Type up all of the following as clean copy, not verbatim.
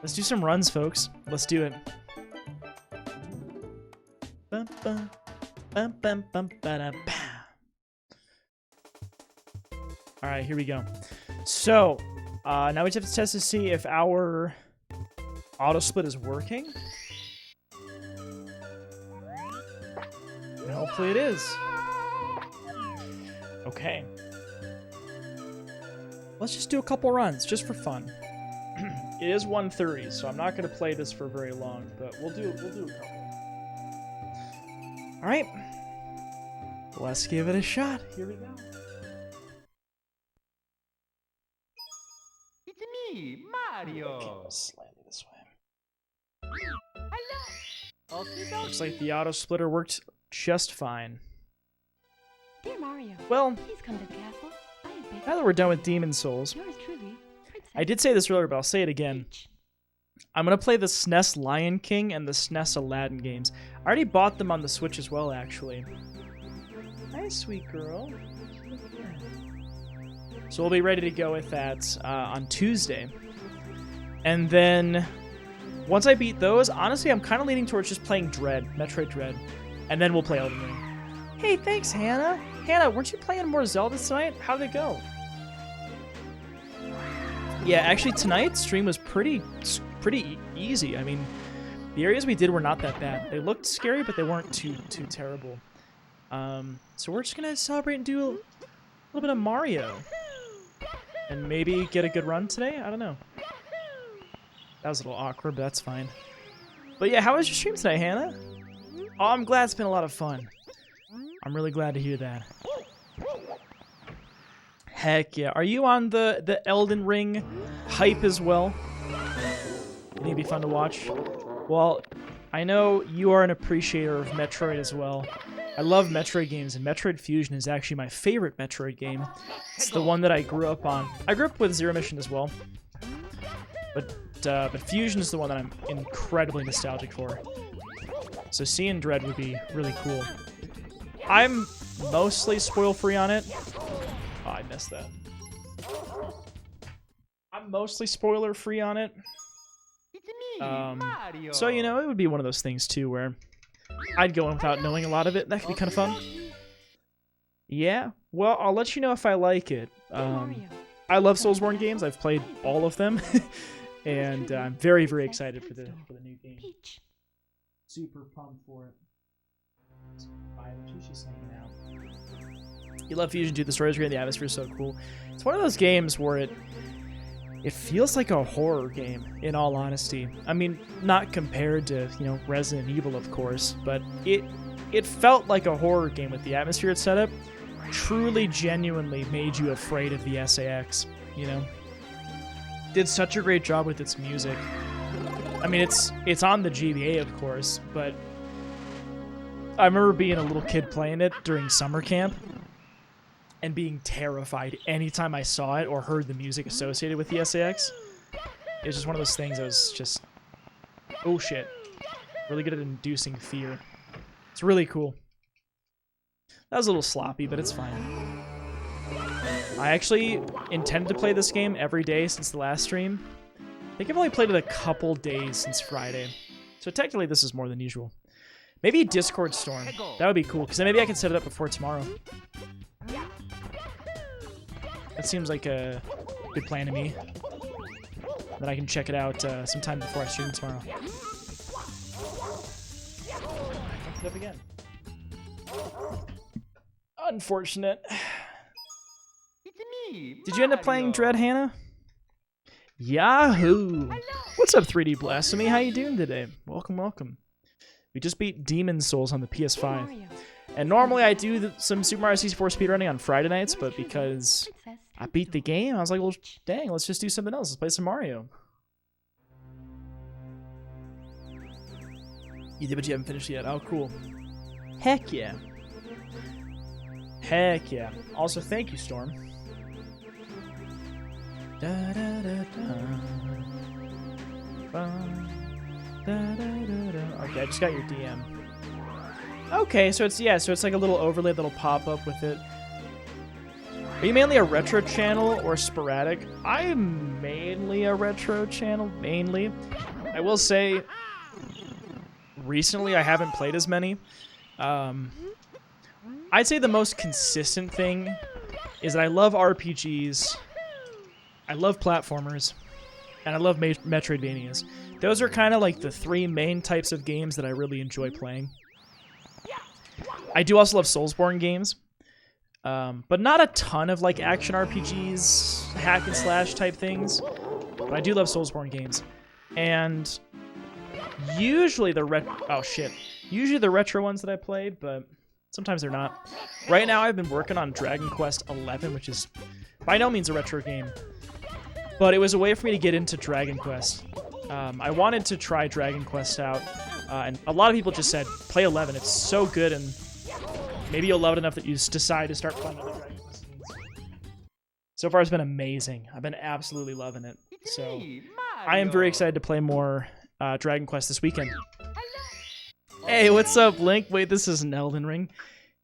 Let's do some runs, folks. Let's do it. Bum, bum, bum, bum, bum, ba-da, ba. All right, here we go. So, now we just have to test to see if our auto split is working. And hopefully it is. Okay. Let's just do a couple runs, just for fun. It is 1:30, so I'm not going to play this for very long, but we'll do a couple. All right. Let's give it a shot. Here we go. It's me, Mario. Okay, let's slightly this way. Hello. Looks like the auto splitter worked just fine. Dear Mario, Well, please come to the castle. I have baked now that we're done with Demon Souls, yours truly, Princess I did say this earlier, but I'll say it again. Peach. I'm going to play the SNES Lion King and the SNES Aladdin games. I already bought them on the Switch as well, actually. Hi, sweet girl. So we'll be ready to go with that on Tuesday. And then, once I beat those, honestly, I'm kind of leaning towards just playing Metroid Dread. And then we'll play Elden Ring. Hey, thanks, Hannah. Hannah, weren't you playing more Zelda tonight? How did it go? Yeah, actually, tonight's stream was pretty easy. I mean, the areas we did were not that bad. They looked scary, but they weren't too terrible. So we're just gonna celebrate and do a little bit of Mario, and maybe get a good run today. I don't know. That was a little awkward, but that's fine. But yeah, how was your stream tonight, Hannah? Oh, I'm glad it's been a lot of fun. I'm really glad to hear that. Heck yeah. Are you on the Elden Ring hype as well? It'd be fun to watch. Well, I know you are an appreciator of Metroid as well. I love Metroid games, and Metroid Fusion is actually my favorite Metroid game. It's the one that I grew up on. I grew up with Zero Mission as well. But Fusion is the one that I'm incredibly nostalgic for. So seeing Dread would be really cool. I'm mostly spoil-free on it. Oh, I missed that. I'm mostly spoiler-free on it. It's me, Mario. So, you know, it would be one of those things, too, where I'd go in without knowing a lot of it. That could be kind of fun. Yeah? Well, I'll let you know if I like it. Mario. I love Soulsborne games. I've played all of them. And I'm very, very excited for the new game. Peach. Super pumped for it. She's hanging out. You love Fusion 2. The story's great. The atmosphere is so cool. It's one of those games where it feels like a horror game, in all honesty. I mean, not compared to, you know, Resident Evil, of course, but it felt like a horror game with the atmosphere it set up. Truly, genuinely made you afraid of the SAX, you know? Did such a great job with its music. I mean, it's on the GBA, of course, but I remember being a little kid playing it during summer camp and being terrified anytime I saw it or heard the music associated with the SAX. It was just one of those things that was just, oh shit, really good at inducing fear. It's really cool. That was a little sloppy, but it's fine. I actually intended to play this game every day since the last stream. I think I've only played it a couple days since Friday. So technically this is more than usual. Maybe a Discord storm. That would be cool, because then maybe I can set it up before tomorrow. That seems like a good plan to me. Then I can check it out sometime before I stream tomorrow. I fucked it up again. Unfortunate. It's me, Did you end up playing Mario. Dread, Hannah? Yahoo! What's up, 3D Blasphemy? How you doing today? Welcome, welcome. We just beat Demon Souls on the Dear PS5. Mario. And normally I do some Super Mario 64 speedrunning on Friday nights, but because Princess I beat the Peach. game, I was like, well, dang, let's just do something else. Let's play some Mario. You did, but you haven't finished yet. Oh, cool. Heck yeah. Heck yeah. Also, thank you, Storm. Da, da, da, da. Ba, da, da, da, da. Okay, I just got your DM. Okay, so it's like a little overlay that'll pop up with it. Are you mainly a retro channel or sporadic? I'm mainly a retro channel, mainly. I will say, recently I haven't played as many. I'd say the most consistent thing is that I love RPGs, I love platformers, and I love Metroidvanias. Those are kind of like the three main types of games that I really enjoy playing. I do also love Soulsborne games, but not a ton of like action RPGs, hack and slash type things. But I do love Soulsborne games, and usually the retro ones that I play, but sometimes they're not. Right now, I've been working on Dragon Quest XI, which is by no means a retro game, but it was a way for me to get into Dragon Quest. I wanted to try Dragon Quest out, and a lot of people just said, play 11, it's so good, and maybe you'll love it enough that you just decide to start playing other Dragon Quest games. So far, it's been amazing. I've been absolutely loving it. So I am very excited to play more Dragon Quest this weekend. Hey, what's up, Link? Wait, this isn't Elden Ring.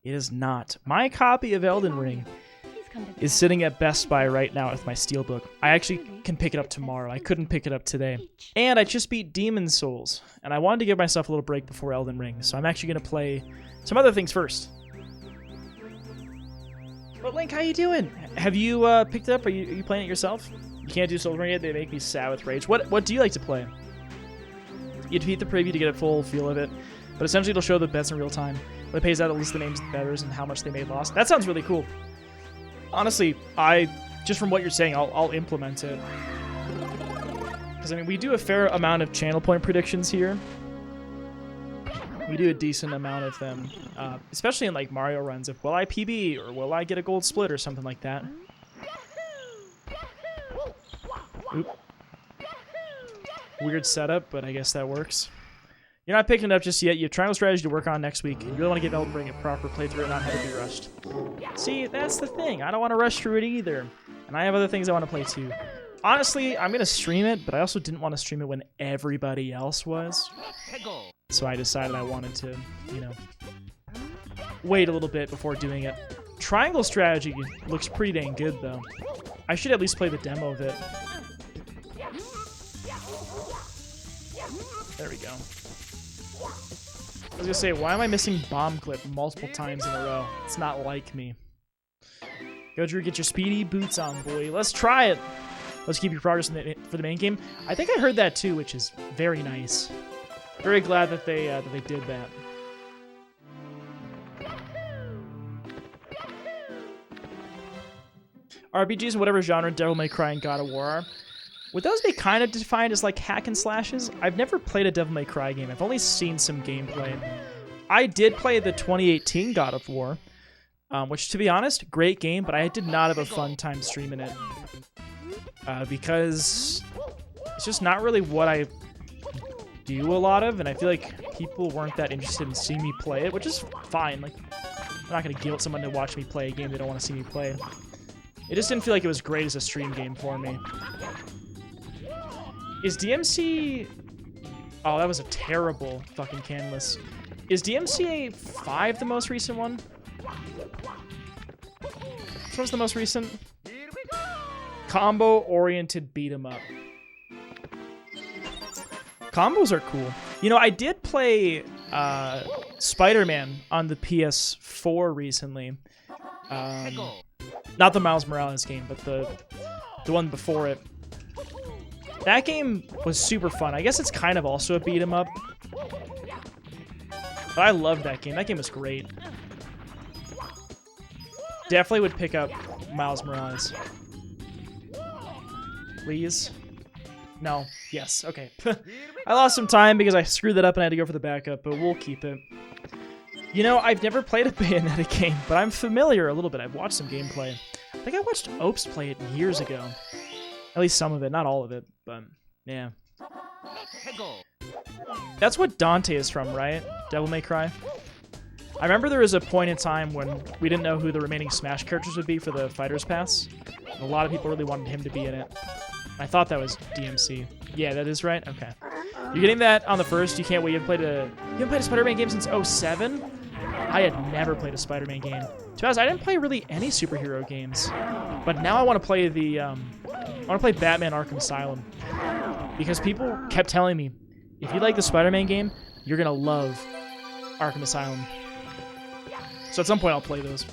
It is not. My copy of Elden Ring is sitting at Best Buy right now with my Steelbook. I actually can pick it up tomorrow. I couldn't pick it up today. And I just beat Demon's Souls, and I wanted to give myself a little break before Elden Ring, so I'm actually going to play some other things first. But Link, how you doing? Have you picked it up? Are you playing it yourself? You can't do Soul Ring yet. They make me sad with rage. What do you like to play? You defeat the preview to get a full feel of it, but essentially it'll show the bets in real time. When it pays out, at least the names of the bettors and how much they made lost. That sounds really cool. Honestly, just from what you're saying, I'll implement it. Because, I mean, we do a fair amount of channel point predictions here. We do a decent amount of them, especially in, like, Mario runs of, will I PB, or will I get a gold split, or something like that. Oop. Weird setup, but I guess that works. You're not picking it up just yet. You have Triangle Strategy to work on next week. You really want to give Elden Ring a proper playthrough and not have it be rushed. See, that's the thing. I don't want to rush through it either. And I have other things I want to play too. Honestly, I'm going to stream it, but I also didn't want to stream it when everybody else was. So I decided I wanted to, you know, wait a little bit before doing it. Triangle Strategy looks pretty dang good, though. I should at least play the demo of it. There we go. I was gonna say, why am I missing Bomb Clip multiple times in a row? It's not like me. Go, Drew, get your speedy boots on, boy. Let's try it. Let's keep your progress for the main game. I think I heard that too, which is very nice. Very glad that they did that. RPGs, whatever genre Devil May Cry and God of War are, would those be kind of defined as like hack and slashes? I've never played a Devil May Cry game. I've only seen some gameplay. I did play the 2018 God of War, which, to be honest, great game, but I did not have a fun time streaming it. Because it's just not really what I do a lot of, and I feel like people weren't that interested in seeing me play it, which is fine. Like, I'm not going to guilt someone to watch me play a game they don't want to see me play. It just didn't feel like it was great as a stream game for me. Is DMC... Oh, that was a terrible fucking canvas. Is DMCA 5 the most recent one? Which one's the most recent? Combo-oriented beat-em-up. Combos are cool. You know, I did play Spider-Man on the PS4 recently. Not the Miles Morales game, but the one before it. That game was super fun. I guess it's kind of also a beat-em-up. But I loved that game. That game was great. Definitely would pick up Miles Morales. Please? No. Yes. Okay. I lost some time because I screwed that up and I had to go for the backup, but we'll keep it. You know, I've never played a Bayonetta game, but I'm familiar a little bit. I've watched some gameplay. I think I watched Opes play it years ago. At least some of it, not all of it, but yeah. That's what Dante is from, right? Devil May Cry? I remember there was a point in time when we didn't know who the remaining Smash characters would be for the Fighter's Pass. And a lot of people really wanted him to be in it. I thought that was DMC. Yeah, that is right? Okay. You're getting that on the first. You can't wait. You haven't played a Spider-Man game since 07? I had never played a Spider-Man game. To be honest, I didn't play really any superhero games, but now I want to play the I want to play Batman Arkham Asylum because people kept telling me, if you like the Spider-Man game, you're gonna love Arkham Asylum. So at some point I'll play those.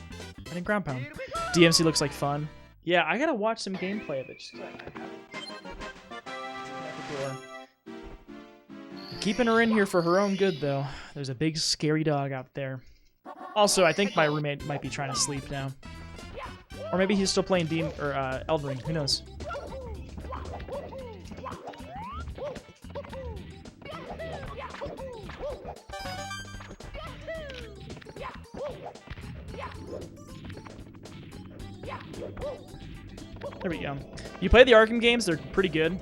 And in Ground Pound, DMC looks like fun. Yeah, I gotta watch some gameplay of it. Just 'cause keeping her in here for her own good, though. There's a big scary dog out there. Also, I think my roommate might be trying to sleep now. Or maybe he's still playing Elden Ring. Who knows? There we go. You play the Arkham games, they're pretty good.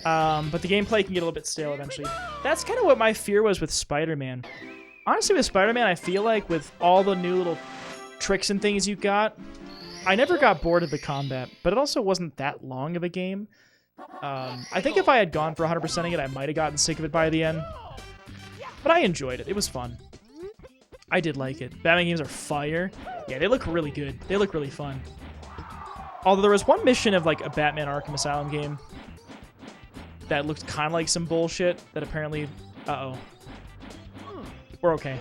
But the gameplay can get a little bit stale eventually. That's kind of what my fear was with Spider-Man. Honestly, with Spider-Man, I feel like with all the new little tricks and things you got, I never got bored of the combat, but it also wasn't that long of a game. I think if I had gone for 100%ing it, I might have gotten sick of it by the end. But I enjoyed it. It was fun. I did like it. Batman games are fire. Yeah, they look really good. They look really fun. Although there was one mission of like a Batman Arkham Asylum game that looked kind of like some bullshit that apparently... Uh-oh. We're okay.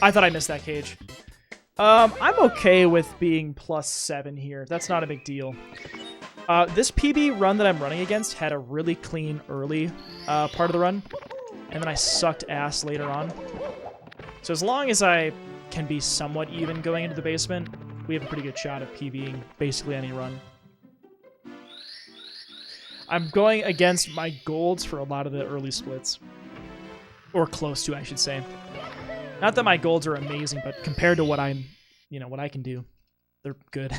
I thought I missed that cage. I'm okay with being +7 here. That's not a big deal. This PB run that I'm running against had a really clean early part of the run, and then I sucked ass later on. So as long as I can be somewhat even going into the basement, we have a pretty good shot of PBing basically any run. I'm going against my golds for a lot of the early splits. Or close to, I should say. Not that my golds are amazing, but compared to what I'm, what I can do, they're good.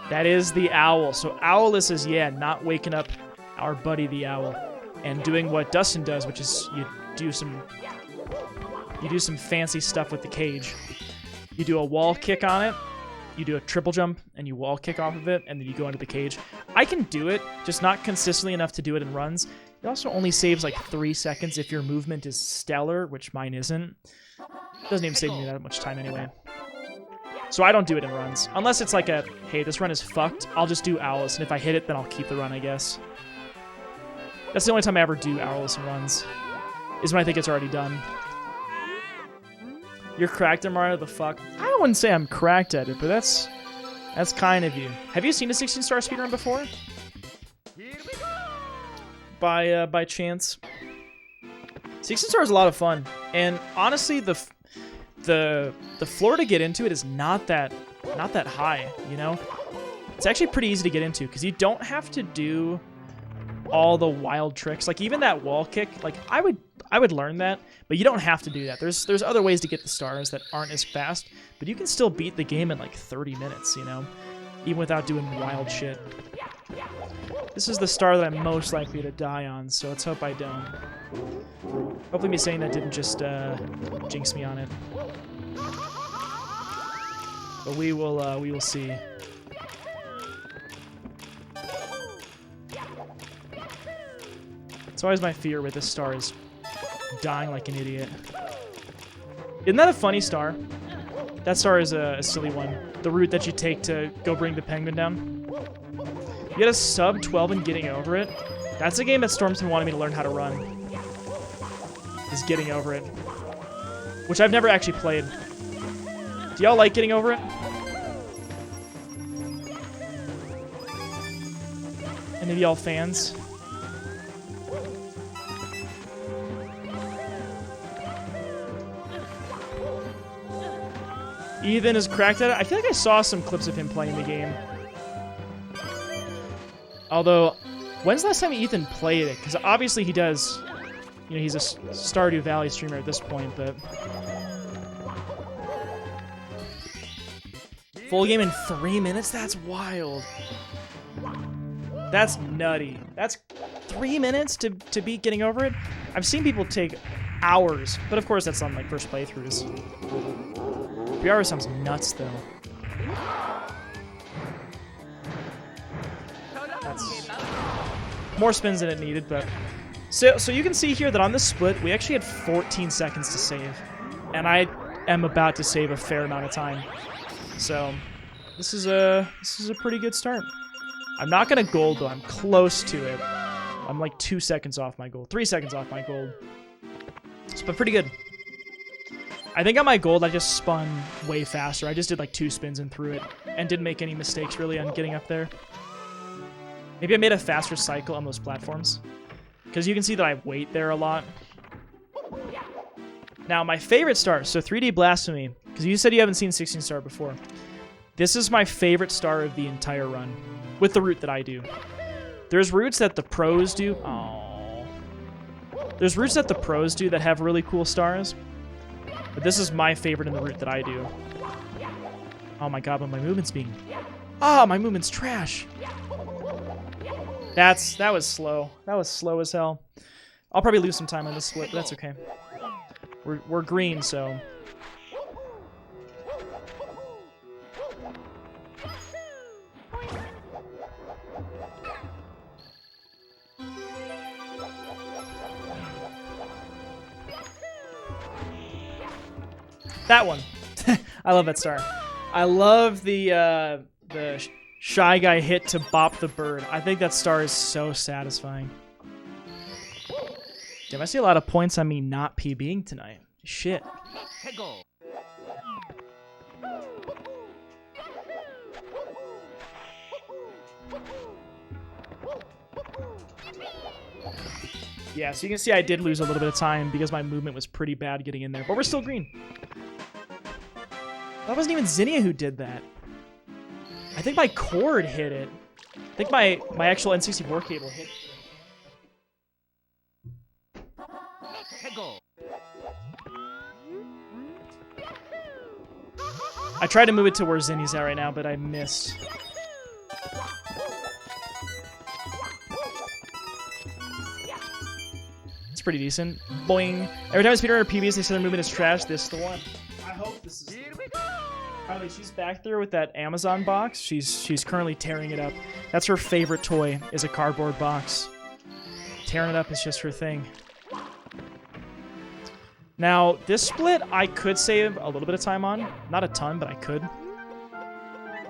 That is the owl. So Owless is, not waking up our buddy the owl and doing what Dustin does, which is you do some fancy stuff with the cage. You do a wall kick on it, you do a triple jump, and you wall kick off of it, and then you go into the cage. I can do it, just not consistently enough to do it in runs. It also only saves like 3 seconds if your movement is stellar, which mine isn't. It doesn't even save me that much time anyway. So I don't do it in runs. Unless it's like a, hey, this run is fucked, I'll just do Owless, and if I hit it, then I'll keep the run, I guess. That's the only time I ever do Owless in runs, is when I think it's already done. You're cracked at Mario, the fuck? I wouldn't say I'm cracked at it, but that's kind of you. Have you seen a 16-star speedrun before? By chance? 16-star is a lot of fun, and honestly, the floor to get into it is not that high, It's actually pretty easy to get into because you don't have to do all the wild tricks. Like even that wall kick, like I would learn that, but you don't have to do that. There's other ways to get the stars that aren't as fast, but you can still beat the game in like 30 minutes, even without doing wild shit. This is the star that I'm most likely to die on, so let's hope I don't. Hopefully me saying that didn't just jinx me on it. But we will see. It's always my fear with this star is dying like an idiot. Isn't that a funny star? That star is a silly one. The route that you take to go bring the penguin down. You get a sub 12 and getting over it. That's a game that Stormson wanted me to learn how to run. Is getting over it. Which I've never actually played. Do y'all like getting over it? Any of y'all fans? Ethan is cracked at it. I feel like I saw some clips of him playing the game. Although, when's the last time Ethan played it? Because obviously he does, he's a Stardew Valley streamer at this point, but... Full game in 3 minutes? That's wild. That's nutty. That's 3 minutes to beat getting over it? I've seen people take hours, but of course that's on like first playthroughs. 3 hours sounds nuts, though. That's more spins than it needed, but So you can see here that on this split, we actually had 14 seconds to save. And I am about to save a fair amount of time. So this is a pretty good start. I'm not gonna gold though, I'm close to it. I'm like 2 seconds off my gold, 3 seconds off my gold. But pretty good. I think on my gold I just spun way faster. I just did like 2 spins and threw it and didn't make any mistakes really on getting up there. Maybe I made a faster cycle on those platforms. Because you can see that I wait there a lot. Now, my favorite star, so 3D Blasphemy, because you said you haven't seen 16 star before. This is my favorite star of the entire run, with the route that I do. There's routes that the pros do. Oh. There's routes that the pros do that have really cool stars. But this is my favorite in the route that I do. Oh my god, but my movement's being... Ah, my movement's trash. That was slow. That was slow as hell. I'll probably lose some time on this split, but that's okay. We're green, so... That one. I love that star. I love the Shy Guy hit to bop the bird. I think that star is so satisfying. Damn, I see a lot of points on me not PBing tonight. Shit. Yeah, so you can see I did lose a little bit of time because my movement was pretty bad getting in there, but we're still green. That wasn't even Zinnia who did that. I think my cord hit it. I think my actual N64 cable hit. I tried to move it to where Zinnia's at right now, but I missed. It's pretty decent. Boing. Every time a speedrunner PBs, they say their movement is trash. This is the one. I hope this is the one. Probably she's back there with that Amazon box. She's currently tearing it up. That's her favorite toy, is a cardboard box. Tearing it up is just her thing. Now, this split I could save a little bit of time on. Not a ton, but I could.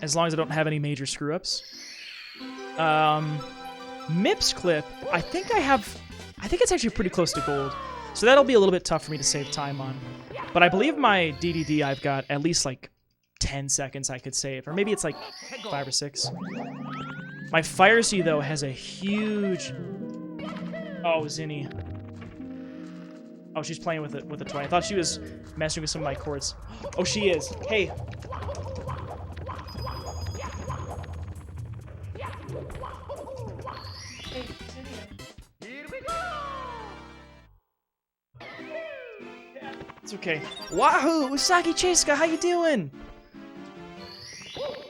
As long as I don't have any major screw-ups. Mips clip, I think it's actually pretty close to gold. So that'll be a little bit tough for me to save time on. But I believe my DDD I've got at least like 10 seconds I could save. Or maybe it's like 5 or 6. My Fire Sea, though, has a huge... Oh, Zinni. Oh, she's playing with it with a toy. I thought she was messing with some of my cords. Oh, she is. Hey. It's okay. Wahoo! Usagi Cheska, how you doing?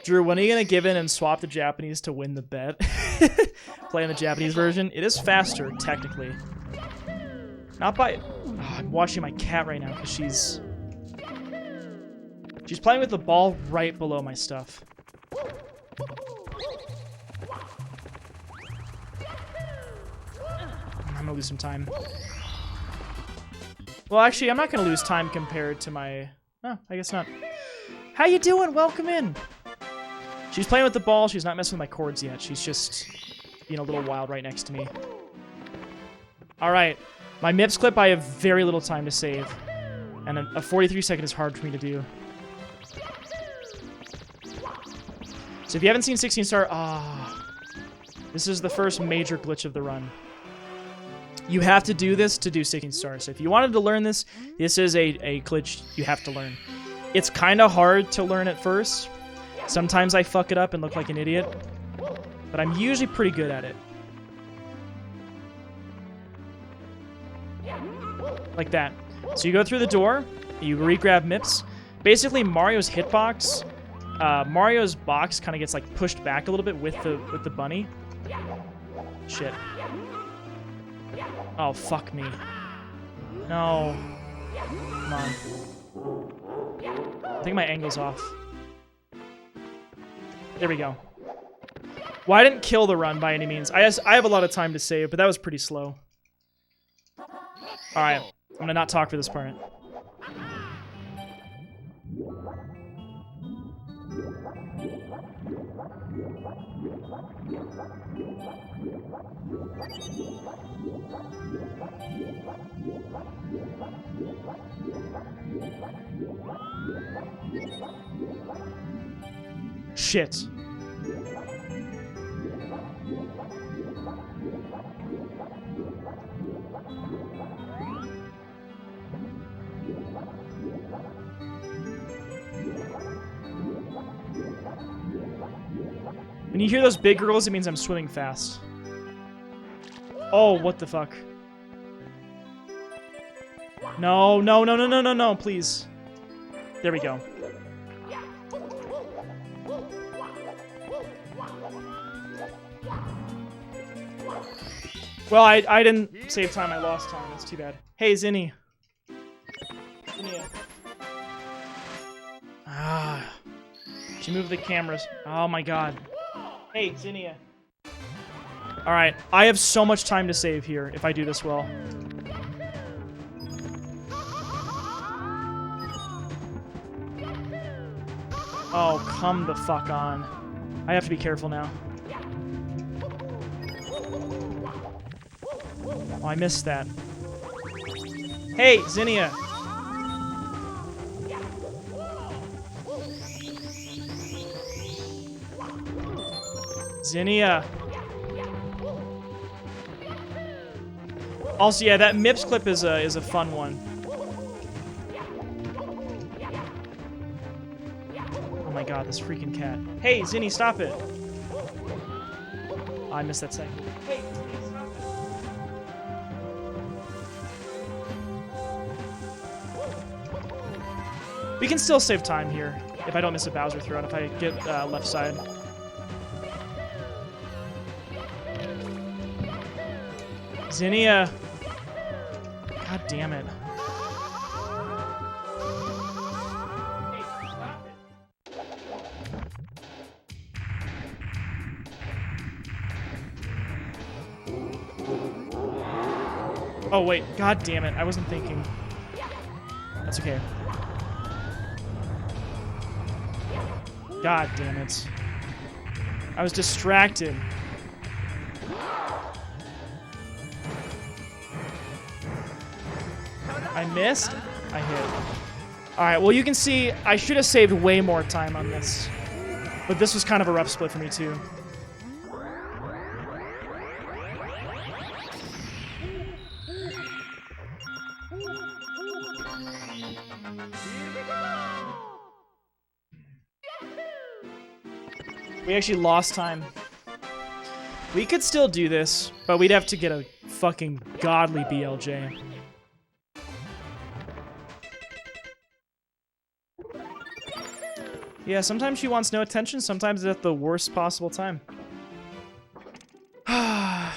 Drew, when are you gonna give in and swap the Japanese to win the bet? Playing the Japanese version. It is faster, technically. Not by... Oh, I'm watching my cat right now because she's playing with the ball right below my stuff. I'm gonna lose some time. Well, actually, I'm not gonna lose time compared to my... Oh, I guess not. How you doing? Welcome in. She's playing with the ball. She's not messing with my cords yet. She's just being a little wild right next to me. All right. My Mips clip, I have very little time to save. And a 43 second is hard for me to do. So if you haven't seen 16 star, this is the first major glitch of the run. You have to do this to do 16 stars. So if you wanted to learn this, this is a glitch you have to learn. It's kind of hard to learn at first. Sometimes I fuck it up and look like an idiot. But I'm usually pretty good at it. Like that. So you go through the door, you re-grab Mips. Basically, Mario's hitbox, Mario's box kind of gets like pushed back a little bit with the bunny. Shit. Oh, fuck me. No. Come on. I think my angle's off. There we go. Well, I didn't kill the run by any means. I have a lot of time to save, but that was pretty slow. Alright, I'm gonna not talk for this part. Shit. When you hear those big girls, it means I'm swimming fast. Oh, what the fuck? No, no, no, no, no, no, no, please. There we go. Well, I didn't save time, I lost time. That's too bad. Hey, Zinni. Zinnia. Ah. She moved the cameras. Oh my god. Hey, Zinnia. Alright, I have so much time to save here if I do this well. Oh, come the fuck on. I have to be careful now. Oh, I missed that. Hey, Zinnia! Zinnia! Also, yeah, that Mips clip is a fun one. Oh my god, this freaking cat. Hey, Zinni, stop it! Oh, I missed that second. Hey, Zinni, stop it! We can still save time here if I don't miss a Bowser throw and if I get left side. Zinnia! God damn it. Oh wait, god damn it, I wasn't thinking. That's okay. God damn it. I was distracted. I missed. I hit. Alright, well you can see I should have saved way more time on this. But this was kind of a rough split for me too. We actually lost time. We could still do this, but we'd have to get a fucking godly BLJ. Yeah, sometimes she wants no attention, sometimes it's at the worst possible time. Yeah,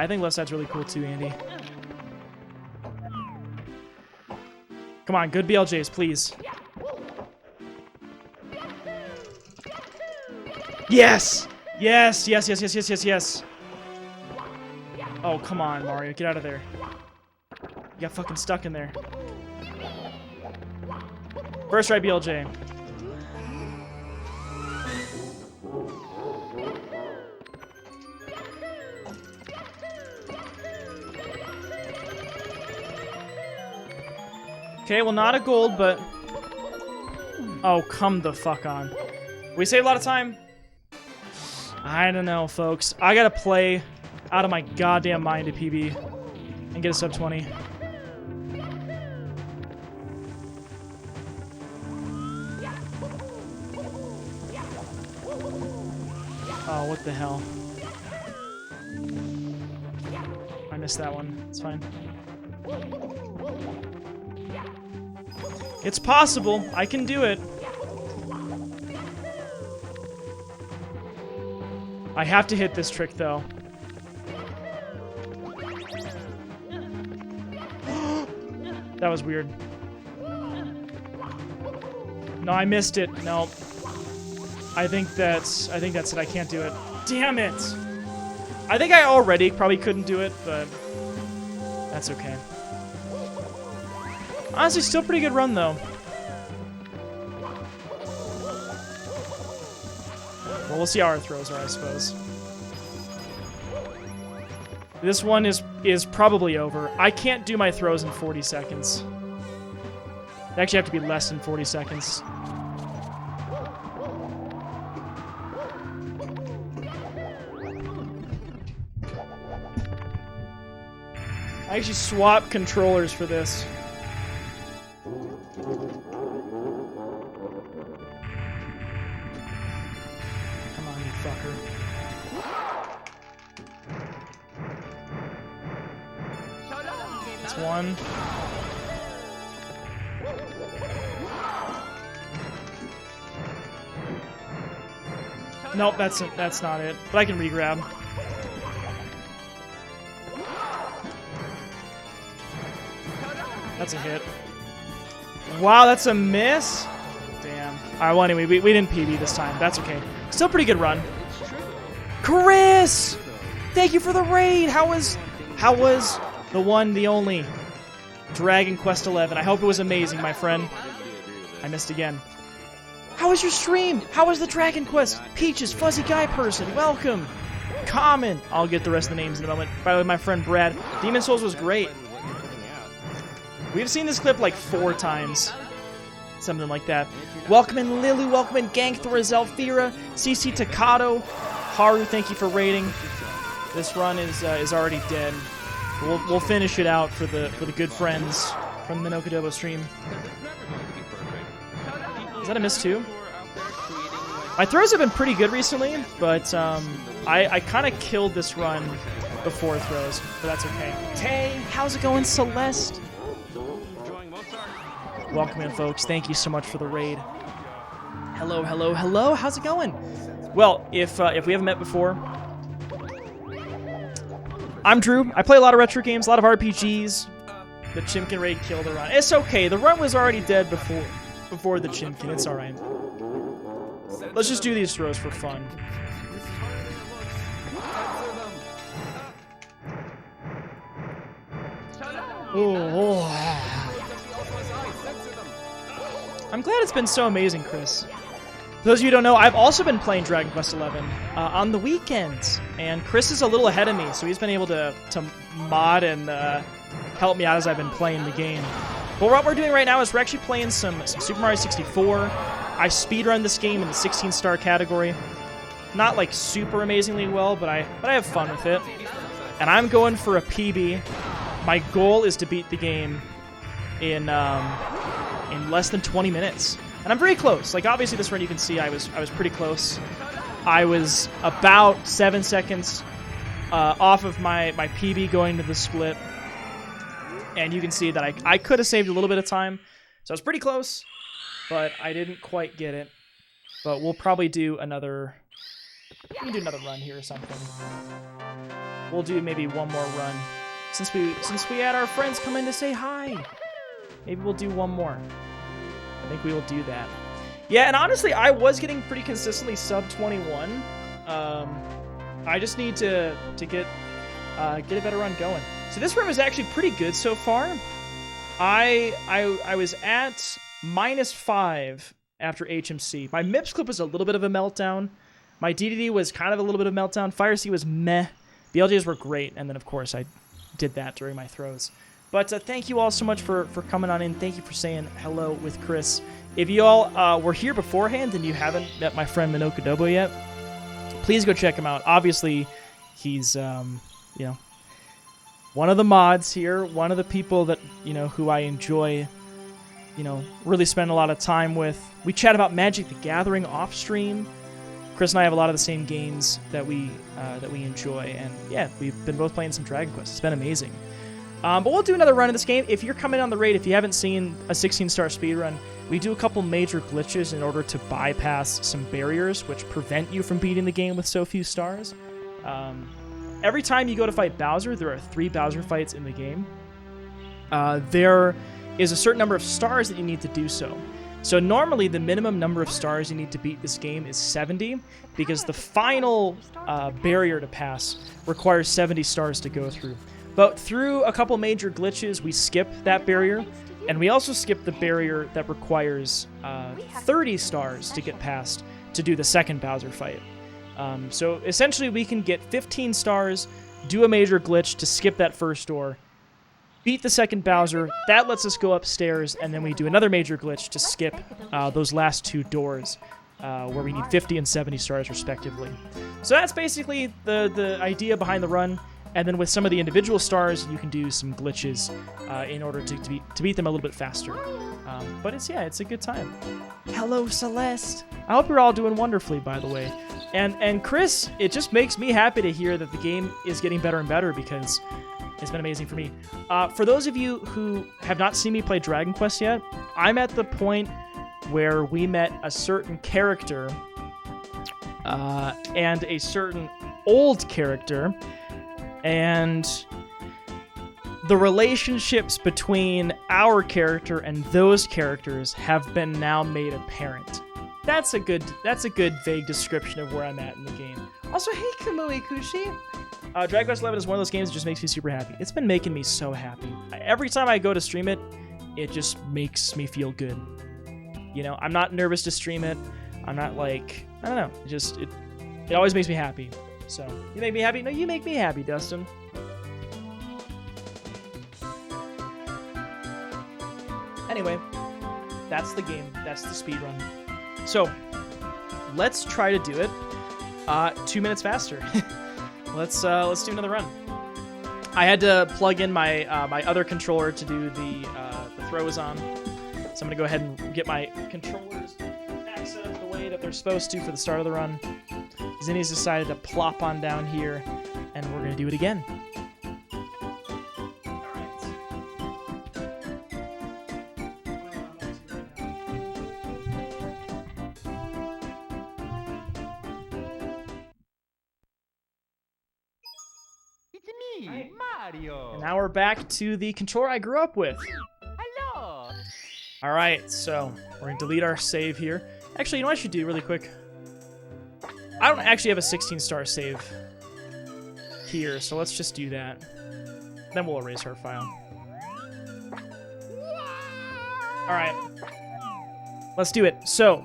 I think left side's really cool too, Andy. Come on, good BLJs, please. Yes! Yes, yes, yes, yes, yes, yes, yes. Oh, come on, Mario. Get out of there. You got fucking stuck in there. First right BLJ. Okay, well, not a gold, but... Oh, come the fuck on. We saved a lot of time. I don't know, folks. I gotta play out of my goddamn mind at PB and get a sub 20. Oh, what the hell? I missed that one. It's fine. It's possible. I can do it. I have to hit this trick, though. That was weird. No, I missed it. No. I think that's it. I can't do it. Damn it! I think I already probably couldn't do it, but That's okay. Honestly, still pretty good run, though. Well, we'll see how our throws are, I suppose. This one is probably over. I can't do my throws in 40 seconds. They actually have to be less than 40 seconds. I actually swapped controllers for this. Come on, you fucker. That's one. Nope, that's not it. But I can re-grab. That's a hit. Wow, that's a miss? Damn. Alright, well anyway, we didn't PB this time. That's okay. Still pretty good run. Chris! Thank you for the raid! How was the one, the only Dragon Quest XI? I hope it was amazing, my friend. I missed again. How was your stream? How was the Dragon Quest? Peaches, Fuzzy Guy Person, welcome. Common. I'll get the rest of the names in a moment. By the way, my friend Brad. Demon Souls was great. We've seen this clip like 4 times. Something like that. Welcome in Lilu, welcome in Gangthor, Zelfira, CC Takato, Haru, thank you for raiding. This run is already dead. We'll finish it out for the good friends from the Minokodobo stream. Is that a miss too? My throws have been pretty good recently, but I kind of killed this run before throws, but that's okay. Tay, how's it going, Celeste? Welcome in, folks. Thank you so much for the raid. Hello, hello, hello. How's it going? Well, if we haven't met before, I'm Drew. I play a lot of retro games, a lot of RPGs. The Chimkin raid killed the run. It's okay. The run was already dead before the Chimkin. It's all right. Let's just do these throws for fun. Oh. I'm glad it's been so amazing, Chris. For those of you who don't know, I've also been playing Dragon Quest XI on the weekends, and Chris is a little ahead of me, so he's been able to mod and help me out as I've been playing the game. But what we're doing right now is we're actually playing some Super Mario 64. I speedrun this game in the 16-star category. Not like super amazingly well, but I have fun with it. And I'm going for a PB. My goal is to beat the game in less than 20 minutes. And I'm very close. Like, obviously this run you can see I was pretty close. I was about 7 seconds off of my PB going to the split. And you can see that I could have saved a little bit of time. So I was pretty close, but I didn't quite get it. But we'll probably do another... We can do another run here or something. We'll do maybe one more run. Since we had our friends come in to say hi. Maybe we'll do one more. I think we will do that. Yeah, and honestly, I was getting pretty consistently sub 21. I just need to get a better run going. So this run was actually pretty good so far. I was at -5 after HMC. My MIPS clip was a little bit of a meltdown. My DDD was kind of a little bit of a meltdown. Fire C was meh. BLJs were great, and then of course I did that during my throws. But thank you all so much for coming on in. Thank you for saying hello with Chris. If you all were here beforehand and you haven't met my friend Minokodobo yet, please go check him out. Obviously, he's one of the mods here, one of the people that who I enjoy, really spend a lot of time with. We chat about Magic the Gathering off stream. Chris and I have a lot of the same games that we enjoy, and yeah, we've been both playing some Dragon Quest. It's been amazing. But we'll do another run of this game. If you're coming on the raid, if you haven't seen a 16-star speedrun, we do a couple major glitches in order to bypass some barriers which prevent you from beating the game with so few stars. Every time you go to fight Bowser, there are 3 Bowser fights in the game. There is a certain number of stars that you need to do so. So normally the minimum number of stars you need to beat this game is 70, because the final barrier to pass requires 70 stars to go through. But through a couple major glitches, we skip that barrier, and we also skip the barrier that requires 30 stars to get past to do the second Bowser fight. So essentially, we can get 15 stars, do a major glitch to skip that first door, beat the second Bowser. That lets us go upstairs, and then we do another major glitch to skip those last 2 doors, where we need 50 and 70 stars respectively. So that's basically the idea behind the run. And then with some of the individual stars, you can do some glitches in order to beat them a little bit faster. But it's a good time. Hello, Celeste. I hope you're all doing wonderfully, by the way. And Chris, it just makes me happy to hear that the game is getting better and better, because it's been amazing for me. For those of you who have not seen me play Dragon Quest yet, I'm at the point where we met a certain character and a certain old character, and the relationships between our character and those characters have been now made apparent. That's a good vague description of where I'm at in the game. Also, hey Kamui Kushi. Dragon Quest XI is one of those games that just makes me super happy. It's been making me so happy. Every time I go to stream it, it just makes me feel good. You know, I'm not nervous to stream it. I'm not like, I don't know. It always makes me happy. So, you make me happy? No, you make me happy, Dustin. Anyway, that's the game. That's the speedrun. So, let's try to do it 2 minutes faster. Let's do another run. I had to plug in my my other controller to do the throws on. So I'm gonna go ahead and get my controllers back set up the way that they're supposed to for the start of the run. Zinni's decided to plop on down here, and we're gonna do it again. It's me, Mario. And now we're back to the controller I grew up with. Hello. All right, so we're gonna delete our save here. Actually, you know what I should do really quick? I don't actually have a 16-star save here, so let's just do that. Then we'll erase our file. All right, let's do it. So,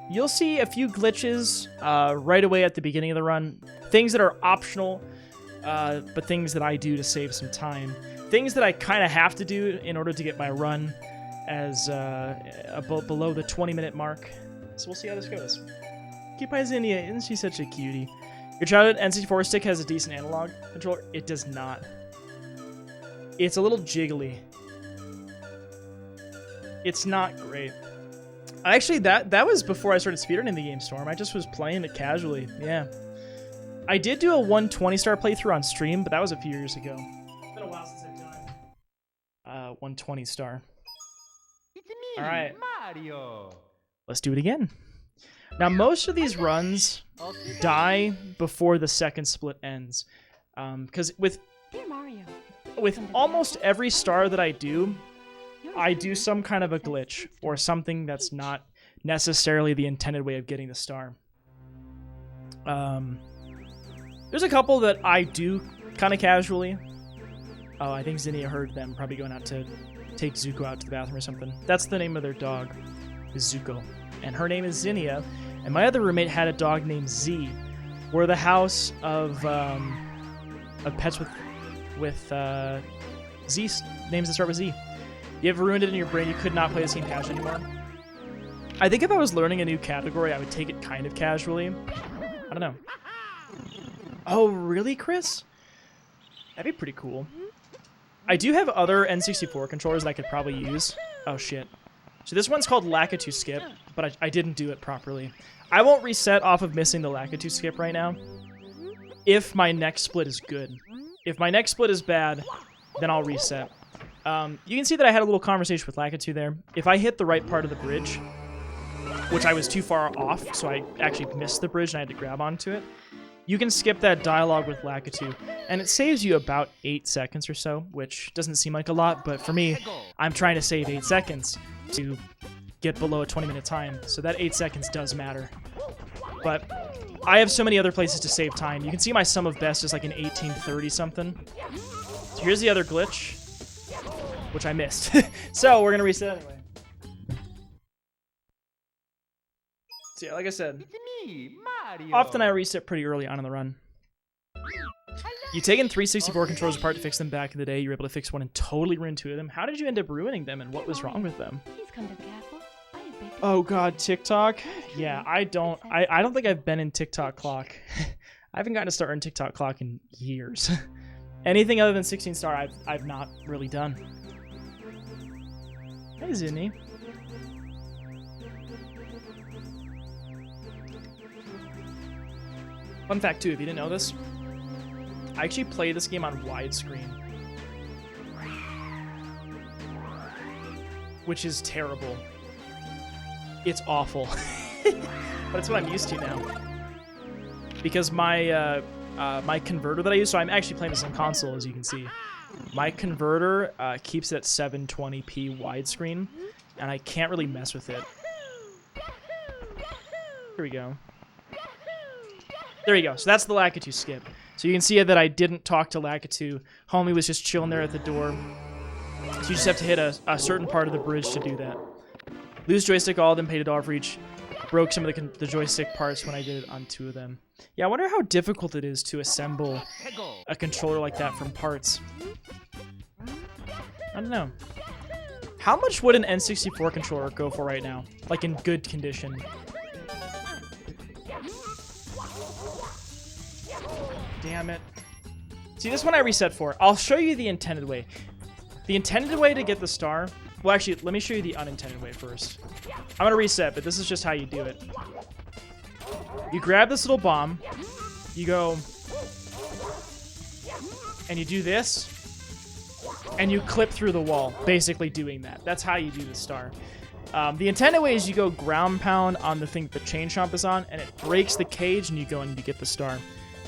you'll see a few glitches right away at the beginning of the run. Things that are optional, but things that I do to save some time. Things that I kind of have to do in order to get my run as below the 20-minute mark. So we'll see how this goes. Cute by Zinnia, isn't she such a cutie? Your childhood N64 stick has a decent analog controller. It does not. It's a little jiggly. It's not great. Actually, that was before I started speedrunning the game, Storm. I just was playing it casually. Yeah. I did do a 120-star playthrough on stream, but that was a few years ago. It's been a while since I've done 120-star. It's me, All right. Mario. Let's do it again. Now, most of these runs die before the second split ends. Because with Dear Mario. almost every star that I do some kind of a glitch or something that's not necessarily the intended way of getting the star. There's a couple that I do kind of casually. Oh, I think Zinnia heard them probably going out to take Zuko out to the bathroom or something. That's the name of their dog, is Zuko. And her name is Zinnia. And my other roommate had a dog named Z. We're the house of pets with Z names that start with Z. You ever ruined it in your brain? You could not play this game casually anymore. I think if I was learning a new category, I would take it kind of casually. I don't know. Oh, really, Chris? That'd be pretty cool. I do have other N64 controllers that I could probably use. Oh, shit. So this one's called Lakitu Skip, but I didn't do it properly. I won't reset off of missing the Lakitu Skip right now if my next split is good. If my next split is bad, then I'll reset. You can see that I had a little conversation with Lakitu there. If I hit the right part of the bridge, which I was too far off, so I actually missed the bridge and I had to grab onto it, you can skip that dialogue with Lakitu, and it saves you about 8 seconds or so, which doesn't seem like a lot, but for me, I'm trying to save 8 seconds to get below a 20-minute time, so that 8 seconds does matter. But I have so many other places to save time. You can see my sum of best is like an 1830 something. So here's the other glitch, which I missed. So we're gonna reset anyway. So yeah, like I said, It's me, Mario. often I reset pretty early on in the run. You taken 364 controllers apart to fix them back in the day. You were able to fix one and totally ruin two of them. How did you end up ruining them, and what was wrong with them? Please come to the castle. I have baked Oh god, TikTok? Yeah, I don't think I've been in TikTok clock. I haven't gotten to start in TikTok clock in years. Anything other than 16 star I've not really done. Hey Zinni. Fun fact too, if you didn't know this, I actually play this game on widescreen. Which is terrible. It's awful. But it's what I'm used to now. Because my my converter that I use, so I'm actually playing this on console, as you can see. My converter keeps it at 720p widescreen, and I can't really mess with it. Here we go. There you go. So that's the Lakitu skip. So you can see that I didn't talk to Lakitu. Homie was just chilling there at the door. So you just have to hit a certain part of the bridge to do that. Lose joystick, all of them, paid $1 for each. Broke some of the joystick parts when I did it on 2 of them. Yeah, I wonder how difficult it is to assemble a controller like that from parts. I don't know. How much would an N64 controller go for right now? Like in good condition? Damn it. See, this one I reset for. I'll show you the intended way. The intended way to get the star... Well, actually, let me show you the unintended way first. I'm going to reset, but this is just how you do it. You grab this little bomb. You go... And you do this. And you clip through the wall, basically doing that. That's how you do the star. The intended way is you go ground pound on the thing that the chain chomp is on, and it breaks the cage, and you go and you get the star.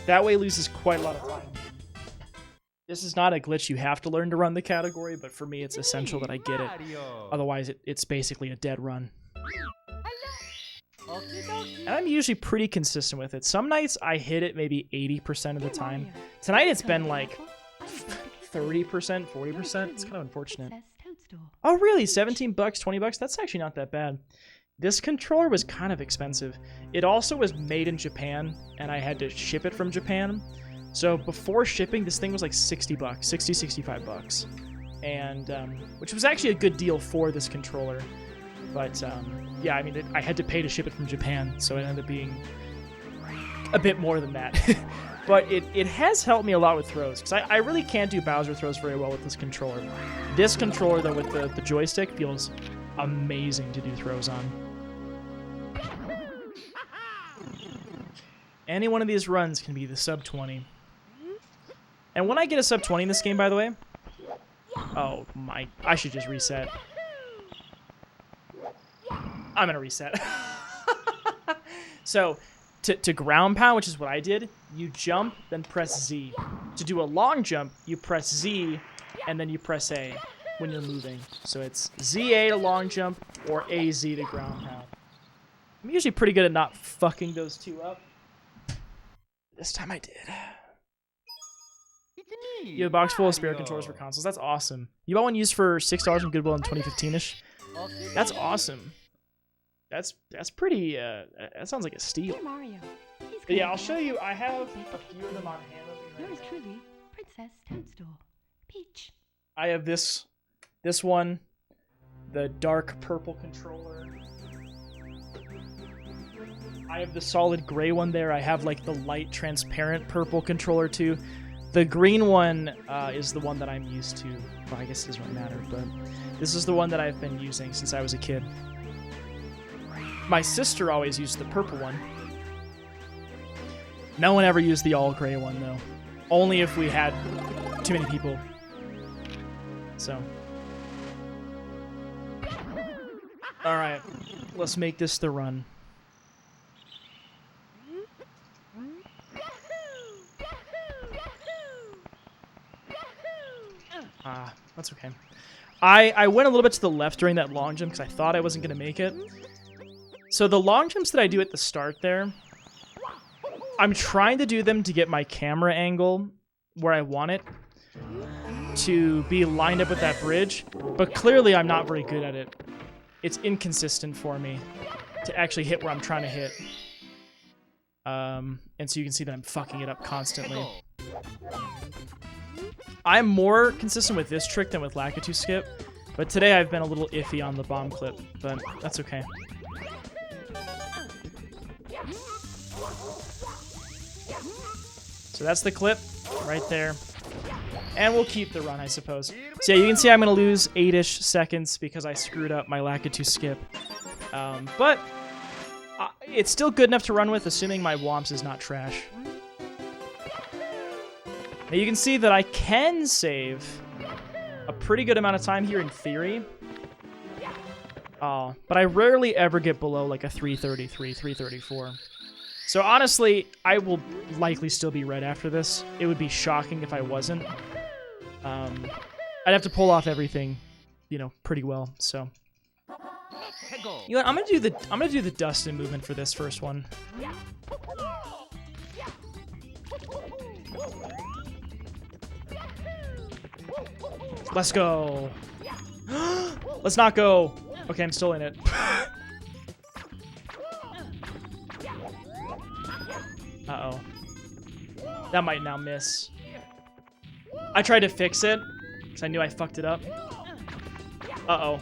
That way loses quite a lot of time. This is not a glitch you have to learn to run the category, but for me it's essential that I get it. Otherwise it's basically a dead run. And I'm usually pretty consistent with it. Some nights I hit it maybe 80% of the time. Tonight it's been like 30%, 40%. It's kind of unfortunate. Oh really? 17 bucks, 20 bucks? That's actually not that bad. This controller was kind of expensive. It also was made in Japan, and I had to ship it from Japan. So before shipping, this thing was like 60 bucks, 60, 65 bucks. And, which was actually a good deal for this controller. But, yeah, I mean, I had to pay to ship it from Japan, so it ended up being a bit more than that. But it has helped me a lot with throws, because I really can't do Bowser throws very well with this controller. This controller, though, with the joystick, feels amazing to do throws on. Any one of these runs can be the sub 20. And when I get a sub 20 in this game, by the way... Oh my... I should just reset. I'm gonna reset. So, to ground pound, which is what I did, you jump, then press Z. To do a long jump, you press Z, and then you press A when you're moving. So it's ZA to long jump, or AZ to ground pound. I'm usually pretty good at not fucking those two up. This time I did. It's me, You have a box full of spare Mario. controllers for consoles. That's awesome. You bought one used for $6 from Goodwill in 2015-ish. That's awesome. That's pretty, that sounds like a steal. Dear Mario, please But come yeah, to I'll the show you. castle. I have a few of them on hand. Yours truly, Princess Toadstool. Peach. I have this one, the dark purple controller. I have the solid gray one there. I have like the light transparent purple controller too. The green one is the one that I'm used to. Well, I guess it doesn't really matter, but this is the one that I've been using since I was a kid. My sister always used the purple one. No one ever used the all gray one though. Only if we had too many people. So. Alright, let's make this the run. That's okay. I went a little bit to the left during that long jump because I thought I wasn't going to make it. So the long jumps that I do at the start there, I'm trying to do them to get my camera angle where I want it to be lined up with that bridge, but clearly I'm not very good at it. It's inconsistent for me to actually hit where I'm trying to hit. And so you can see that I'm fucking it up constantly. I'm more consistent with this trick than with Lakitu skip, but today I've been a little iffy on the bomb clip, but that's okay. So that's the clip right there. And we'll keep the run, I suppose. So yeah, you can see I'm going to lose 8-ish seconds because I screwed up my Lakitu skip. But it's still good enough to run with, assuming my Womps is not trash. Now you can see that I can save a pretty good amount of time here in theory. But I rarely ever get below like a 333, 334. So honestly, I will likely still be red after this. It would be shocking if I wasn't. I'd have to pull off everything, you know, pretty well. So, you know what, I'm gonna do the Dustin movement for this first one. Let's go. Let's not go. Okay, I'm still in it. Uh-oh. That might now miss. I tried to fix it, because I knew I fucked it up. Uh-oh.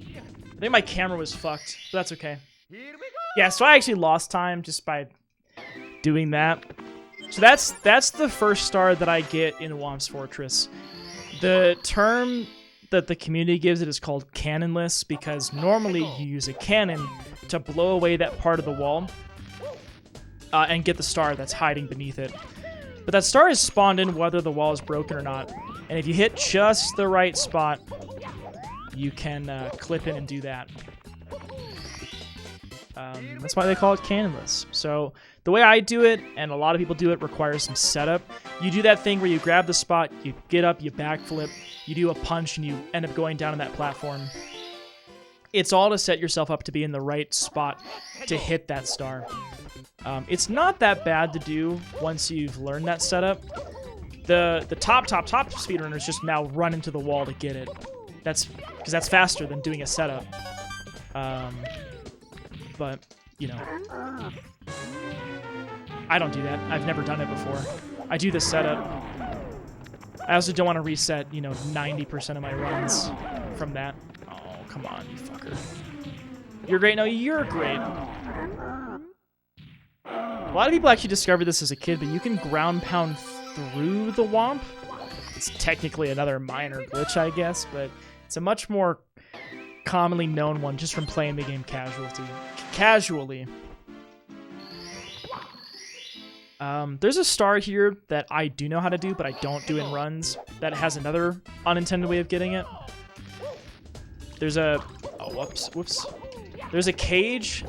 I think my camera was fucked, but that's okay. Yeah, so I actually lost time just by doing that. So that's the first star that I get in Whomp's Fortress. The term that the community gives it is called cannonless, because normally you use a cannon to blow away that part of the wall and get the star that's hiding beneath it. But that star is spawned in whether the wall is broken or not. And if you hit just the right spot, you can clip in and do that. That's why they call it cannonless. So the way I do it, and a lot of people do it, requires some setup. You do that thing where you grab the spot, you get up, you backflip, you do a punch, and you end up going down on that platform. It's all to set yourself up to be in the right spot to hit that star. It's not that bad to do once you've learned that setup. The top speedrunners just now run into the wall to get it. That's because that's faster than doing a setup. But, you know, I don't do that. I've never done it before. I do the setup. I also don't want to reset, you know, 90% of my runs from that. Oh, come on, you fucker. You're great? No, you're great. A lot of people actually discovered this as a kid, but you can ground pound through the Whomp. It's technically another minor glitch, I guess, but it's a much more commonly known one just from playing the game casually. There's a star here that I do know how to do, but I don't do in runs. That has another unintended way of getting it. There's a... Oh, whoops. There's a cage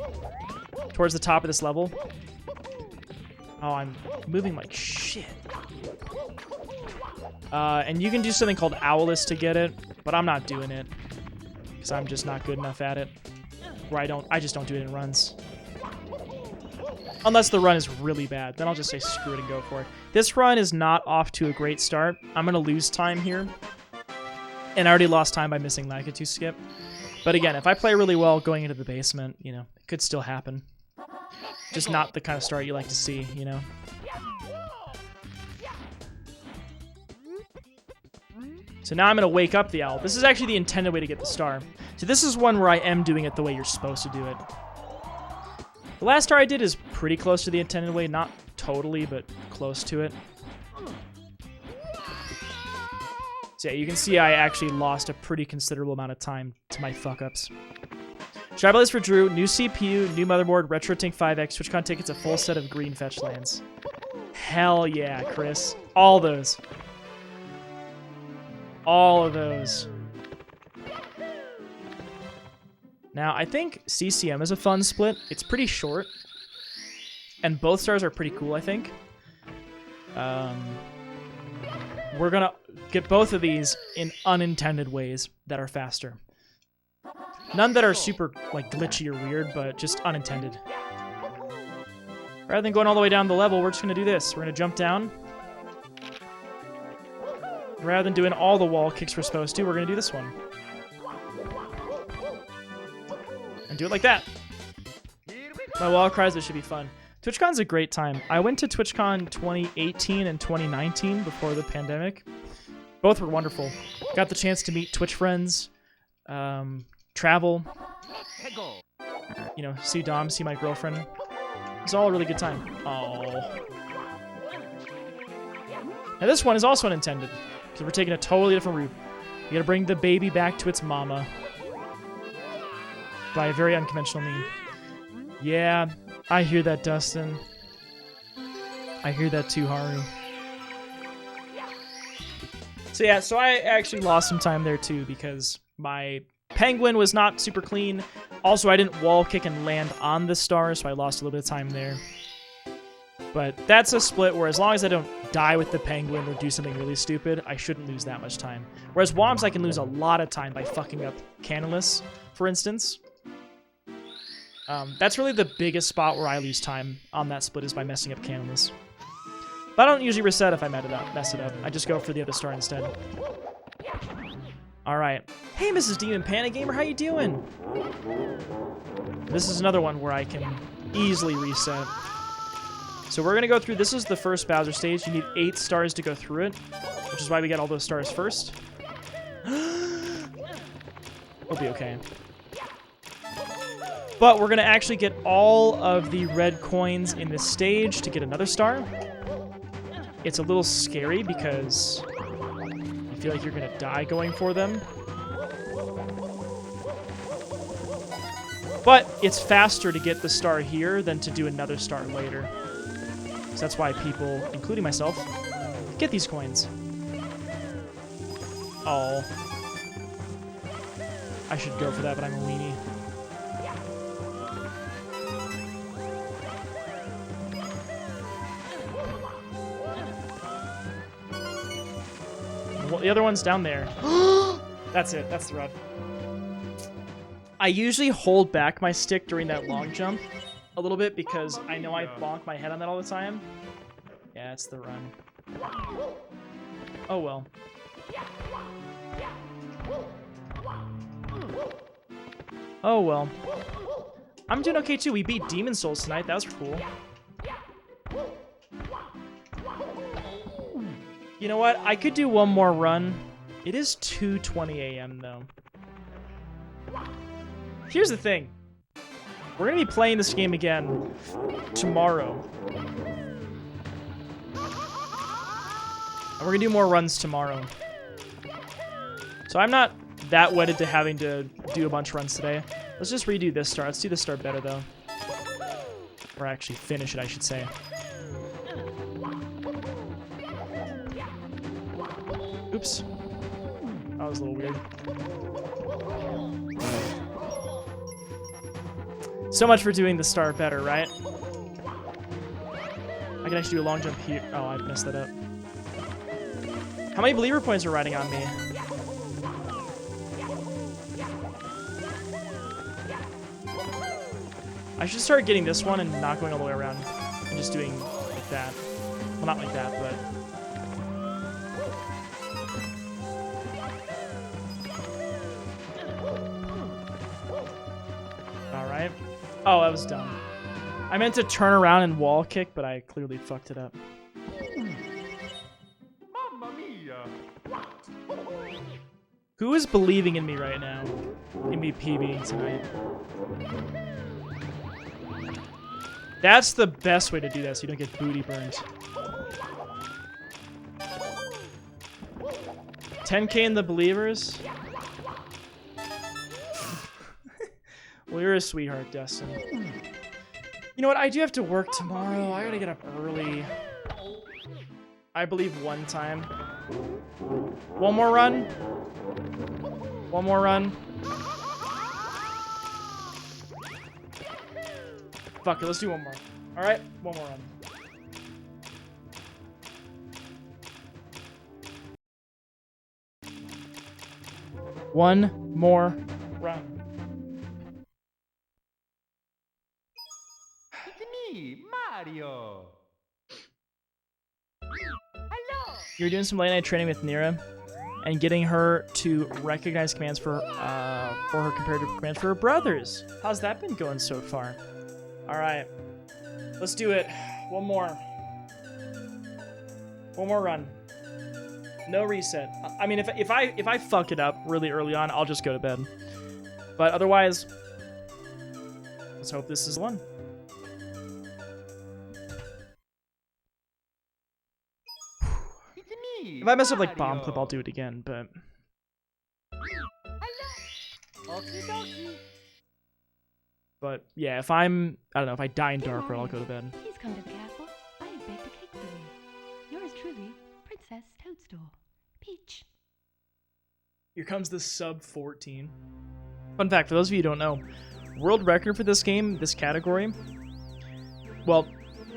towards the top of this level. Oh, I'm moving like shit. And you can do something called Owlus to get it, but I'm not doing it because I'm just not good enough at it. Or I just don't do it in runs. Unless the run is really bad, then I'll just say screw it and go for it. This run is not off to a great start. I'm gonna lose time here, and I already lost time by missing Lakitu skip. But again, if I play really well going into the basement, you know, it could still happen. Just not the kind of start you like to see, you know. So now I'm going to wake up the owl. This is actually the intended way to get the star. So this is one where I am doing it the way you're supposed to do it. The last star I did is pretty close to the intended way. Not totally, but close to it. So yeah, you can see I actually lost a pretty considerable amount of time to my fuck-ups. Should I play this for Drew? New CPU, new motherboard, RetroTink 5X, TwitchCon tickets, a full set of green fetch lands. Hell yeah, Chris. All those. All of those. Now, I think CCM is a fun split. It's pretty short. And both stars are pretty cool, I think. We're gonna get both of these in unintended ways that are faster. None that are super, like, glitchy or weird, but just unintended. Rather than going all the way down the level, we're just going to do this. We're going to jump down. Rather than doing all the wall kicks we're supposed to, we're going to do this one. And do it like that. My wall cries, this should be fun. TwitchCon's a great time. I went to TwitchCon 2018 and 2019 before the pandemic. Both were wonderful. Got the chance to meet Twitch friends, travel, you know, see Dom, see my girlfriend. It was all a really good time. Oh. Now this one is also unintended, because we're taking a totally different route. We gotta bring the baby back to its mama. By a very unconventional means. Yeah, I hear that, Dustin. I hear that too, Haru. So yeah, so I actually lost some time there too, because my penguin was not super clean. Also, I didn't wall kick and land on the star, so I lost a little bit of time there. But that's a split where as long as I don't die with the penguin or do something really stupid, I shouldn't lose that much time. Whereas Woms, I can lose a lot of time by fucking up Canalus, for instance. That's really the biggest spot where I lose time on that split is by messing up Canalus. But I don't usually reset if I mess it up. I just go for the other star instead. Alright. Hey, Mrs. Demon Panic Gamer, how you doing? This is another one where I can easily reset. So we're going to go through, this is the first Bowser stage. You need 8 stars to go through it, which is why we get all those stars first. We'll be okay. But we're going to actually get all of the red coins in this stage to get another star. It's a little scary because you feel like you're going to die going for them. But it's faster to get the star here than to do another star later. So that's why people, including myself, get these coins. Oh. I should go for that, but I'm a weenie. The other one's down there. That's it. That's the run. I usually hold back my stick during that long jump a little bit because I know I bonk my head on that all the time. Yeah, it's the run. Oh well. Oh well. I'm doing okay too. We beat Demon Souls tonight. That was cool. You know what? I could do one more run. It is 2:20 a.m. though. Here's the thing. We're going to be playing this game again tomorrow. And we're going to do more runs tomorrow. So I'm not that wedded to having to do a bunch of runs today. Let's just redo this star. Let's do this star better though. Or actually finish it, I should say. Oops. That was a little weird. So much for doing the star better, right? I can actually do a long jump here. Oh, I messed that up. How many believer points are riding on me? I should start getting this one and not going all the way around. And just doing like that. Well, not like that, but... Alright. Oh, that was dumb. I meant to turn around and wall kick, but I clearly fucked it up. Mamma mia! Who is believing in me right now? In me PBing tonight. That's the best way to do that so you don't get booty burned. 10k in the believers? Well, you're a sweetheart, Dustin. You know what? I do have to work tomorrow. I gotta get up early. I believe one time. One more run. One more run. Fuck it, let's do one more. Alright, one more run. One more run. It's me, Mario. Hello. You're doing some late night training with Nira and getting her to recognize commands for her compared to commands for her brothers. How's that been going so far? All right, let's do it. One more run. No reset. I mean, if I fuck it up really early on, I'll just go to bed. But otherwise, let's hope this is the one. It's me. If I mess up like bomb Mario. clip, I'll do it again. But Hello. Okie dokie. yeah, if I don't know, if I die in Dear dark, I'll Mario, go to bed. Please come to the castle. I have baked a cake for you. Yours truly, Princess Toadstool. Peach. Here comes the sub 14. Fun fact, for those of you who don't know, world record for this game, this category, well,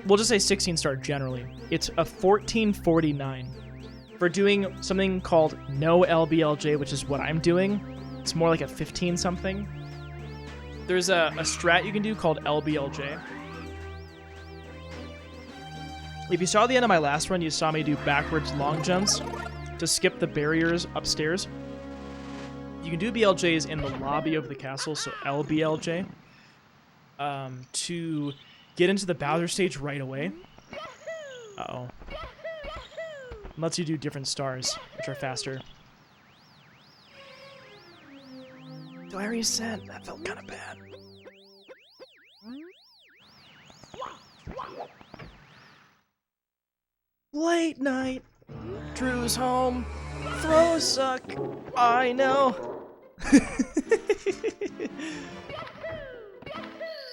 we'll just say 16 star generally. It's a 1449. For doing something called no LBLJ, which is what I'm doing, it's more like a 15 something. There's a strat you can do called LBLJ. If you saw the end of my last run, you saw me do backwards long jumps to skip the barriers upstairs. You can do BLJs in the lobby of the castle, so LBLJ, to get into the Bowser stage right away. Uh-oh. Lets you do different stars, which are faster. Do I reset? That felt kind of bad. Late night. Drew's home. Throws suck. I know.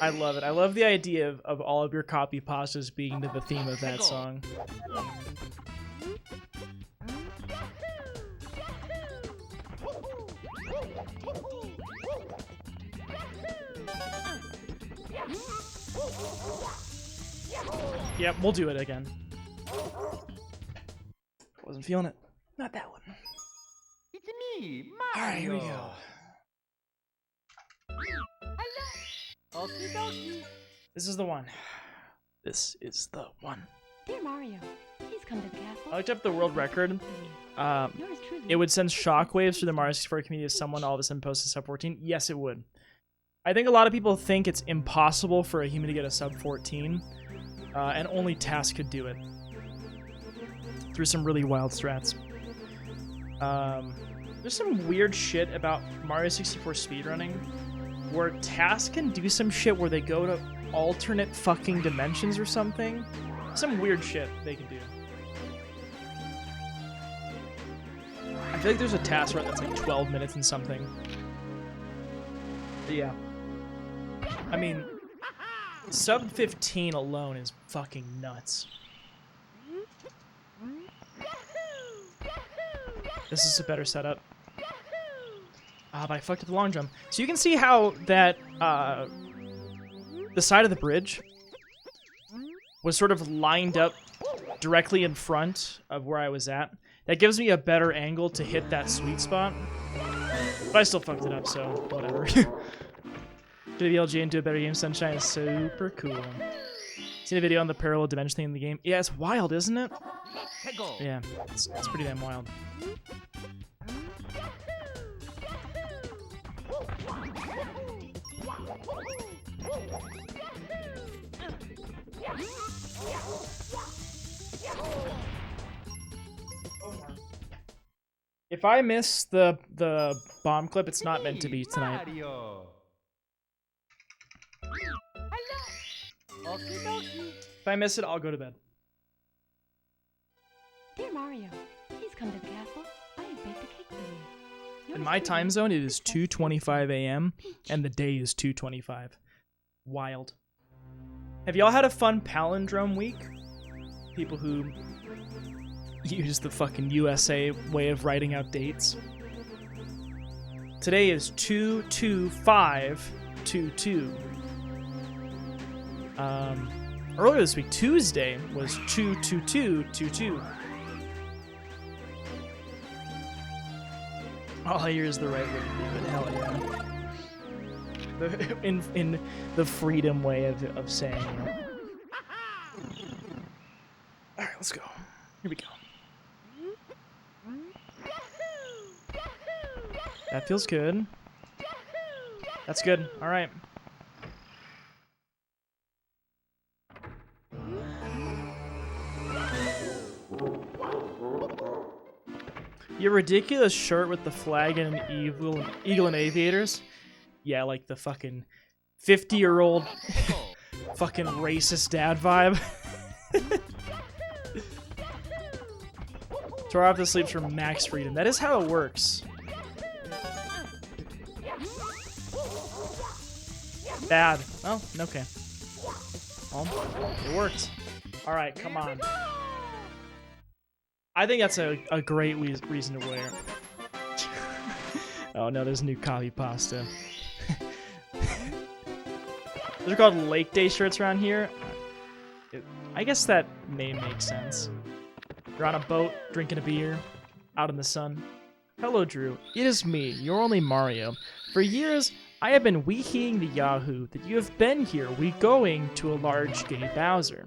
I love it. I love the idea of all of your copy pastas being to the theme of that song. Yep, we'll do it again. Wasn't feeling it. Not that one. It's me, Mario. Alright, here we go. Hello. Okie dokie. This is the one. This is the one. Dear Mario, please come to the castle. I looked up the world record. Yours truly. It would send shockwaves through the Mario 64 community if someone all of a sudden posted sub 14. Yes, it would. I think a lot of people think it's impossible for a human to get a sub 14, and only TAS could do it through some really wild strats. There's some weird shit about Mario 64 speedrunning where TAS can do some shit where they go to alternate fucking dimensions or something. Some weird shit they can do. I feel like there's a task run that's like 12 minutes and something. But yeah. I mean, sub 15 alone is fucking nuts. This is a better setup. But I fucked up the long jump. So you can see how that, the side of the bridge was sort of lined up directly in front of where I was at. That gives me a better angle to hit that sweet spot. But I still fucked it up, so whatever. JBLG into a better game, Sunshine is super cool. Seen a video on the parallel dimension thing in the game? Yeah, it's wild, isn't it? Yeah, it's pretty damn wild. If I miss the bomb clip, it's not meant to be tonight. Mario. Hello. Okie dokie. If I miss it, I'll go to bed. Dear Mario, please come to the castle. I have baked a cake for you. In Yours my truly, time zone, it is Princess 2:25 a.m. Peach. and the day is 2:25. Wild. Have y'all had a fun palindrome week? People who use the fucking USA way of writing out dates. Today is 2/25/22. Earlier this week, Tuesday, was 2/22/22. All I hear is the right way to do it. Hell yeah. In the freedom way of saying it. let's go. Here we go. That feels good. That's good. All right. Your ridiculous shirt with the flag and an eagle and aviators? Yeah, like the fucking 50-year-old fucking racist dad vibe. Tore off the sleeves for max freedom. That is how it works. Bad. Oh, okay. Well, it worked. Alright, come on. I think that's a great reason to wear. Oh no, there's new coffee pasta. Those are called Lake Day shirts around here. I guess that name makes sense. You're on a boat, drinking a beer, out in the sun. Hello, Drew. It is me, your only Mario. For years, I have been weeking the Yahoo that you have been here, we going to a large gay Bowser.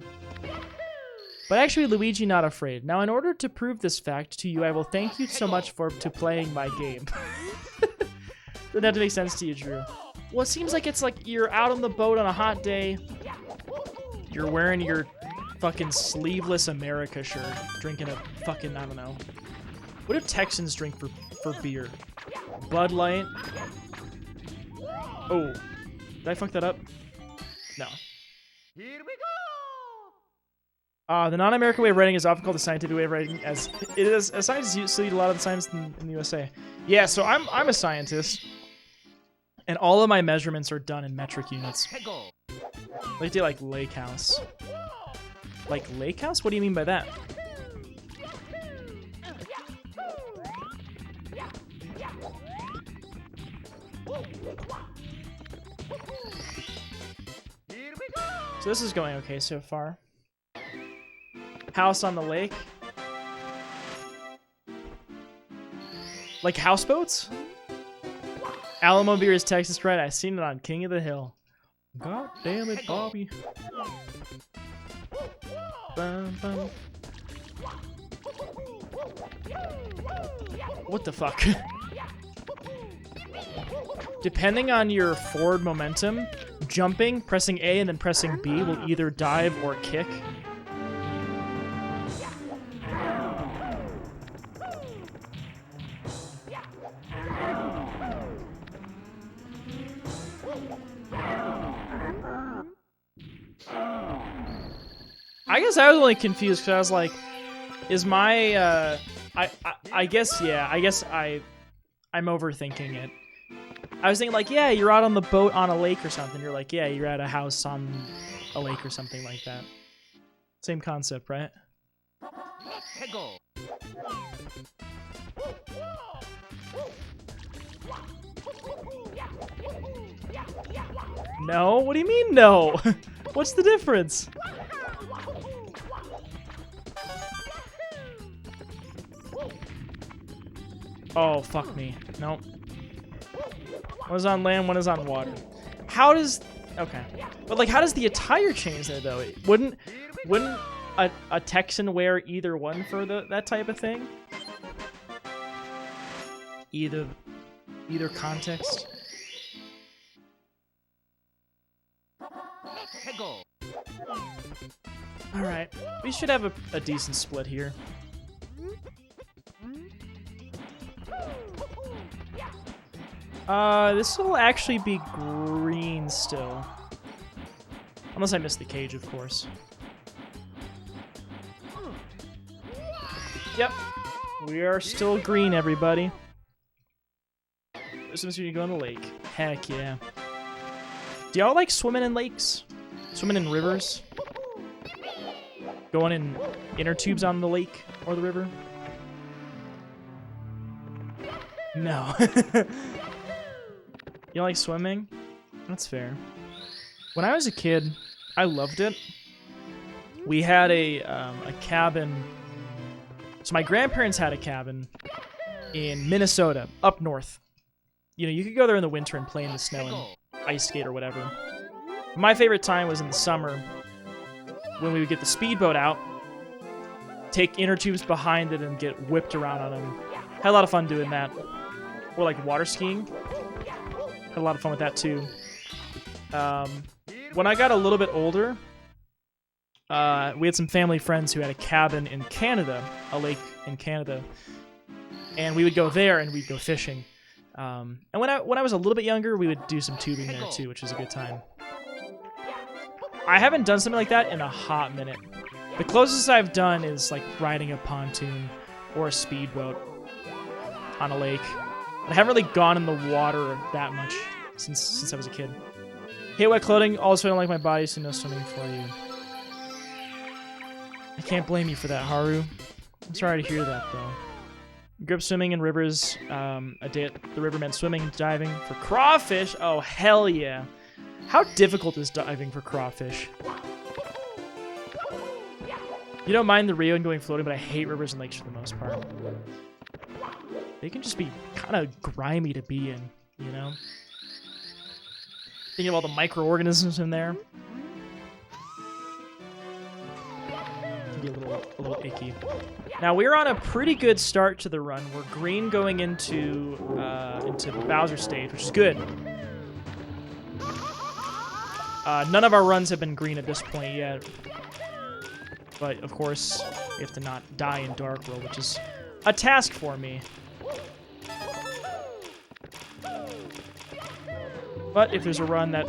But actually, Luigi not afraid. Now, in order to prove this fact to you, I will thank you so much for playing my game. Doesn't have to make sense to you, Drew. Well, it seems like it's like you're out on the boat on a hot day. You're wearing your fucking sleeveless America shirt, drinking a fucking, I don't know. What do Texans drink for beer? Bud Light? Oh, did I fuck that up? No. Here we go! The non-American way of writing is often called the scientific way of writing, as it is a scientist studied a lot of the science in the USA. Yeah, so I'm a scientist, and all of my measurements are done in metric units. Like they like lake house. Like lake house? What do you mean by that? So this is going okay so far. House on the lake. Like houseboats? Alamo beer is Texas right. I seen it on King of the Hill. God damn it, Bobby. Bum, bum. What the fuck? Depending on your forward momentum, jumping, pressing A, and then pressing B will either dive or kick. I guess I was only confused because I was like, is my, I guess, yeah, I guess I'm overthinking it. I was thinking like, yeah, you're out on the boat on a lake or something. You're like, yeah, you're at a house on a lake or something like that. Same concept, right? No? What do you mean no? What's the difference? Oh, fuck me. Nope. One is on land, one is on water. How does... Okay. But, like, how does the attire change there, though? Wouldn't a Texan wear either one for that type of thing? Either context? Alright. We should have a decent split here. This will actually be green still. Unless I miss the cage, of course. Yep. We are still green, everybody. As soon as you go in the lake. Heck yeah. Do y'all like swimming in lakes? Swimming in rivers? Going in inner tubes on the lake or the river? No. You like swimming? That's fair. When I was a kid, I loved it. We had a cabin. So my grandparents had a cabin in Minnesota, up north. You know, you could go there in the winter and play in the snow and ice skate or whatever. My favorite time was in the summer when we would get the speedboat out take inner tubes behind it and get whipped around on them. Had a lot of fun doing that. Or like water skiing. Had a lot of fun with that too. When I got a little bit older, we had some family friends who had a cabin in Canada, a lake in Canada, and we would go there and we'd go fishing. And when I was a little bit younger, we would do some tubing there too, which was a good time. I haven't done something like that in a hot minute. The closest I've done is like riding a pontoon or a speedboat on a lake. I haven't really gone in the water that much since I was a kid. Hate wet clothing. Also, I don't like my body, so no swimming for you. I can't blame you for that, Haru. I'm sorry to hear that, though. Grew up swimming in rivers. A day at the river meant swimming, diving for crawfish. Oh, hell yeah. How difficult is diving for crawfish? You don't mind the Rio and going floating, but I hate rivers and lakes for the most part. They can just be kind of grimy to be in, you know? Thinking of all the microorganisms in there. Can be a little icky. Now we're on a pretty good start to the run. We're green going into Bowser stage, which is good. None of our runs have been green at this point yet. But of course, we have to not die in Dark World, which is a task for me. But if there's a run that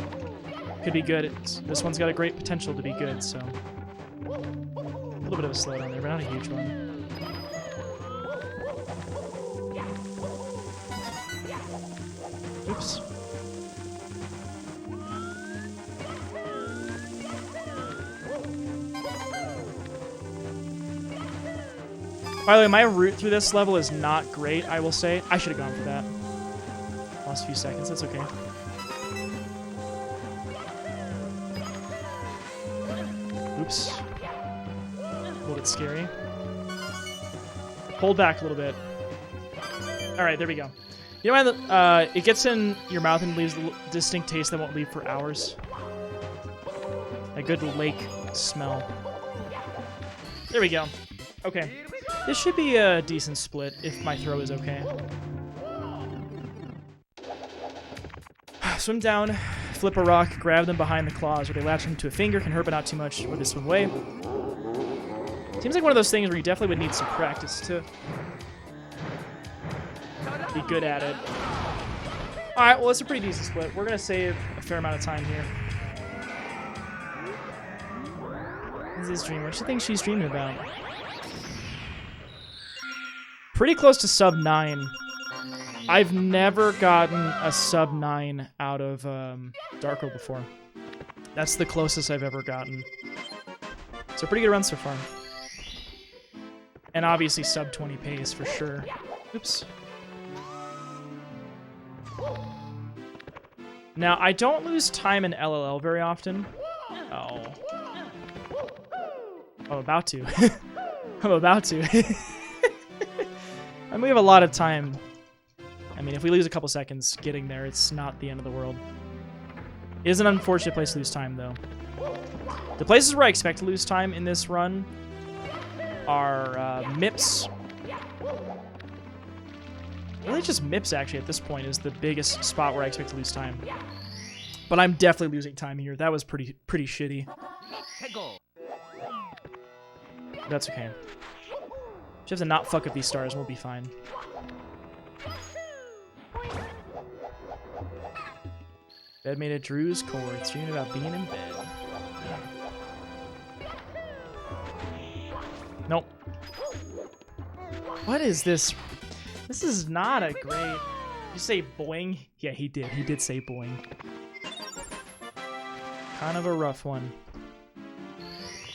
could be good, this one's got a great potential to be good, so... A little bit of a slowdown there, but not a huge one. Oops. By the way, my route through this level is not great, I will say. I should have gone for that. Lost a few seconds, that's okay. Oops. A little bit scary. Hold back a little bit. Alright, there we go. You know why it gets in your mouth and leaves a distinct taste that won't leave for hours? A good lake smell. There we go. Okay. This should be a decent split if my throw is okay. Swim down, flip a rock, grab them behind the claws, where they latch into a finger, can hurt but not too much, or they swim away. Seems like one of those things where you definitely would need some practice to be good at it. Alright, well, it's a pretty decent split. We're going to save a fair amount of time here. This is Dream. What do you think she's dreaming about? Pretty close to sub 9. I've never gotten a sub 9 out of Dark World before. That's the closest I've ever gotten. So pretty good run so far. And obviously sub 20 pace for sure. Oops. Now, I don't lose time in LLL very often. Oh. I'm about to. I'm about to. I mean, we have a lot of time. I mean, if we lose a couple seconds getting there, it's not the end of the world. It is an unfortunate place to lose time, though. The places where I expect to lose time in this run are MIPS. Really just MIPS, actually, at this point, is the biggest spot where I expect to lose time. But I'm definitely losing time here. That was pretty shitty. That's okay. Just have to not fuck up these stars and we'll be fine. Bed made of Drew's chords, dreaming about being in bed. Nope. What is this? This is not a great... Did you say boing? Yeah, he did. He did say boing. Kind of a rough one.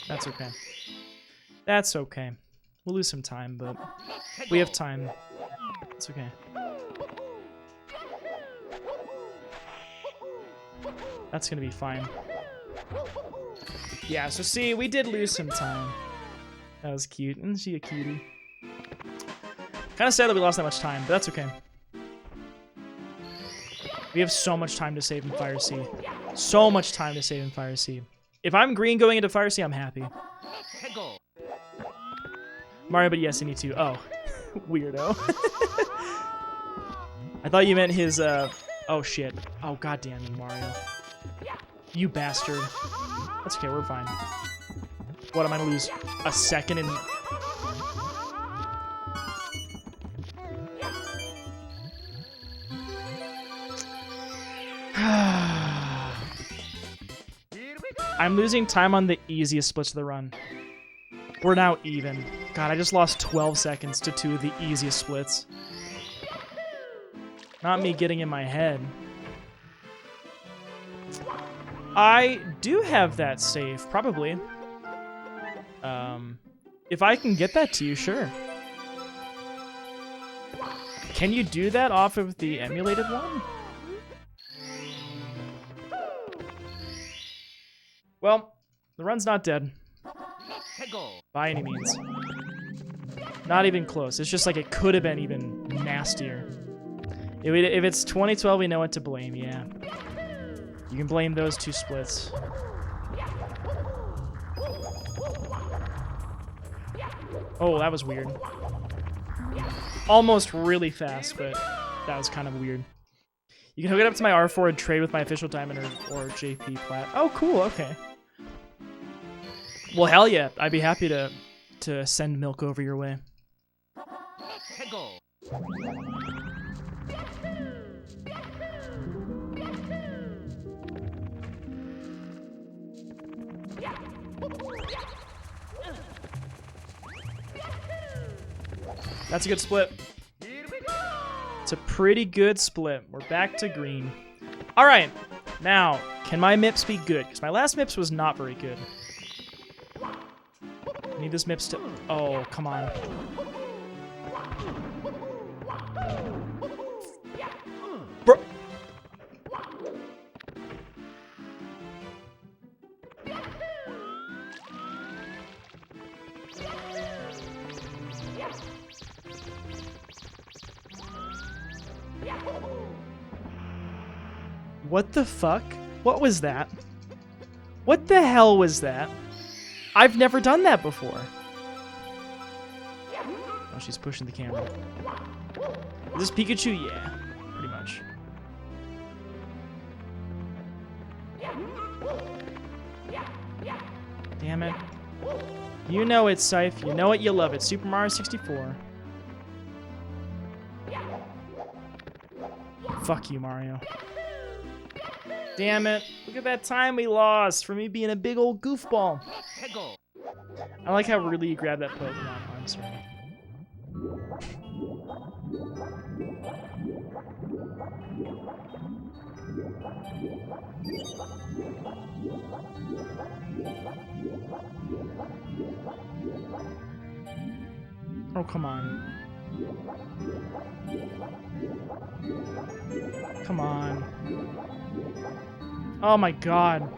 That's okay. That's okay. We'll lose some time, but we have time. It's okay. That's gonna be fine. Yeah, so see, we did lose some time. That was cute. Isn't she a cutie? Kind of sad that we lost that much time, but that's okay. We have so much time to save in Fire Sea. So much time to save in Fire Sea. If I'm green going into Fire Sea, I'm happy. Mario, but yes, I need to. Oh, weirdo. I thought you meant his, oh shit. Oh, goddamn you, Mario. You bastard. That's okay, we're fine. What, am I gonna lose a second in... I'm losing time on the easiest splits of the run. We're now even. God, I just lost 12 seconds to 2 of the easiest splits. Not me getting in my head. I do have that save, probably. If I can get that to you, sure. Can you do that off of the emulated one? Well, the run's not dead. By any means. Not even close. It's just like it could have been even nastier. If it's 2012, we know what to blame, yeah. You can blame those 2 splits. Oh, that was weird. Almost really fast, but that was kind of weird. You can hook it up to my R4 and trade with my official diamond or JP plat. Oh, cool, okay. Well, hell yeah. I'd be happy to send milk over your way. That's a good split. It's a pretty good split. We're back to green. All right. Now, can my MIPS be good? Because my last MIPS was not very good. I need this MIPS to... Oh, come on. Bro. What the fuck? What was that? What the hell was that? I've never done that before. Oh, she's pushing the camera. Is this Pikachu? Yeah, pretty much. Damn it. You know it, Scythe. You know it, you love it. Super Mario 64. Fuck you, Mario. Damn it. Look at that time we lost for me being a big old goofball. I like how really you grabbed that Pokemon. Oh, I'm sorry. Oh, come on. Come on. Oh my god.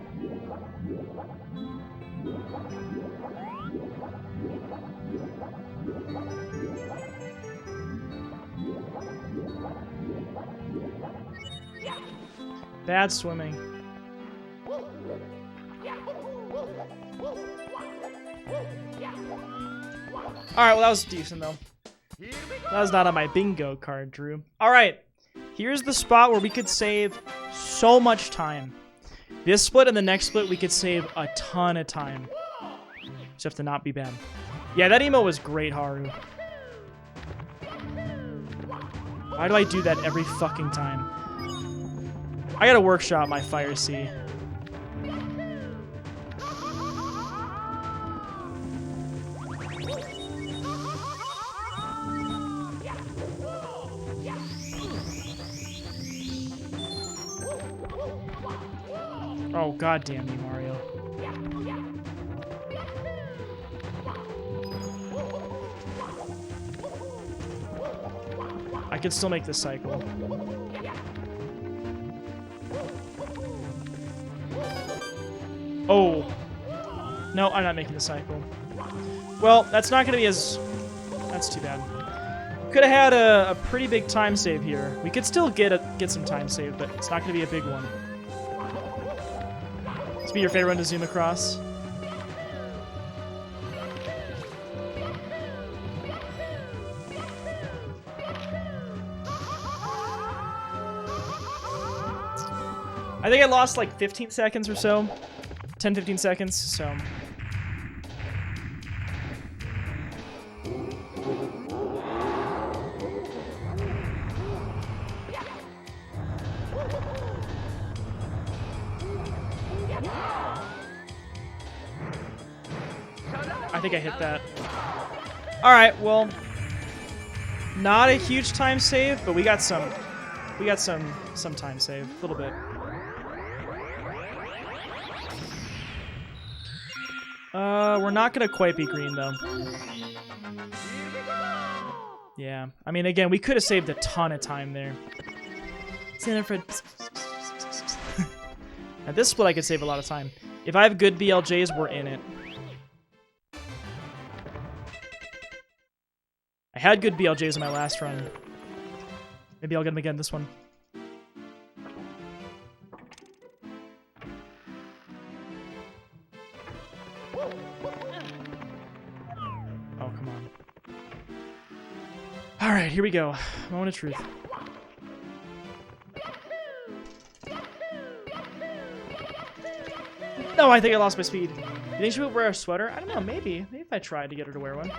Bad swimming. Alright, well that was decent though. That was not on my bingo card, Drew. Alright, here's the spot where we could save so much time. This split and the next split, we could save a ton of time. Just have to not be bad. Yeah, that emo was great, Haru. Why do I do that every fucking time? I gotta workshop my Fire Sea. Oh, goddamn you, Mario. I can still make this cycle. Oh. No, I'm not making the cycle. Well, that's not going to be as... That's too bad. Could have had a pretty big time save here. We could still get some time save, but it's not going to be a big one. This be your favorite one to zoom across? I think I lost like 15 seconds or so. 10, 15 seconds, so. I think I hit that. Alright, well. Not a huge time save, but we got some time save. A little bit. We're not gonna quite be green though. Yeah, I mean, again, we could have saved a ton of time there. At this split, I could save a lot of time. If I have good BLJs, we're in it. I had good BLJs in my last run. Maybe I'll get them again this one. Oh, come on. Alright, here we go. Moment of truth. No, I think I lost my speed. You think she would wear a sweater? I don't know, maybe. Maybe if I tried to get her to wear one.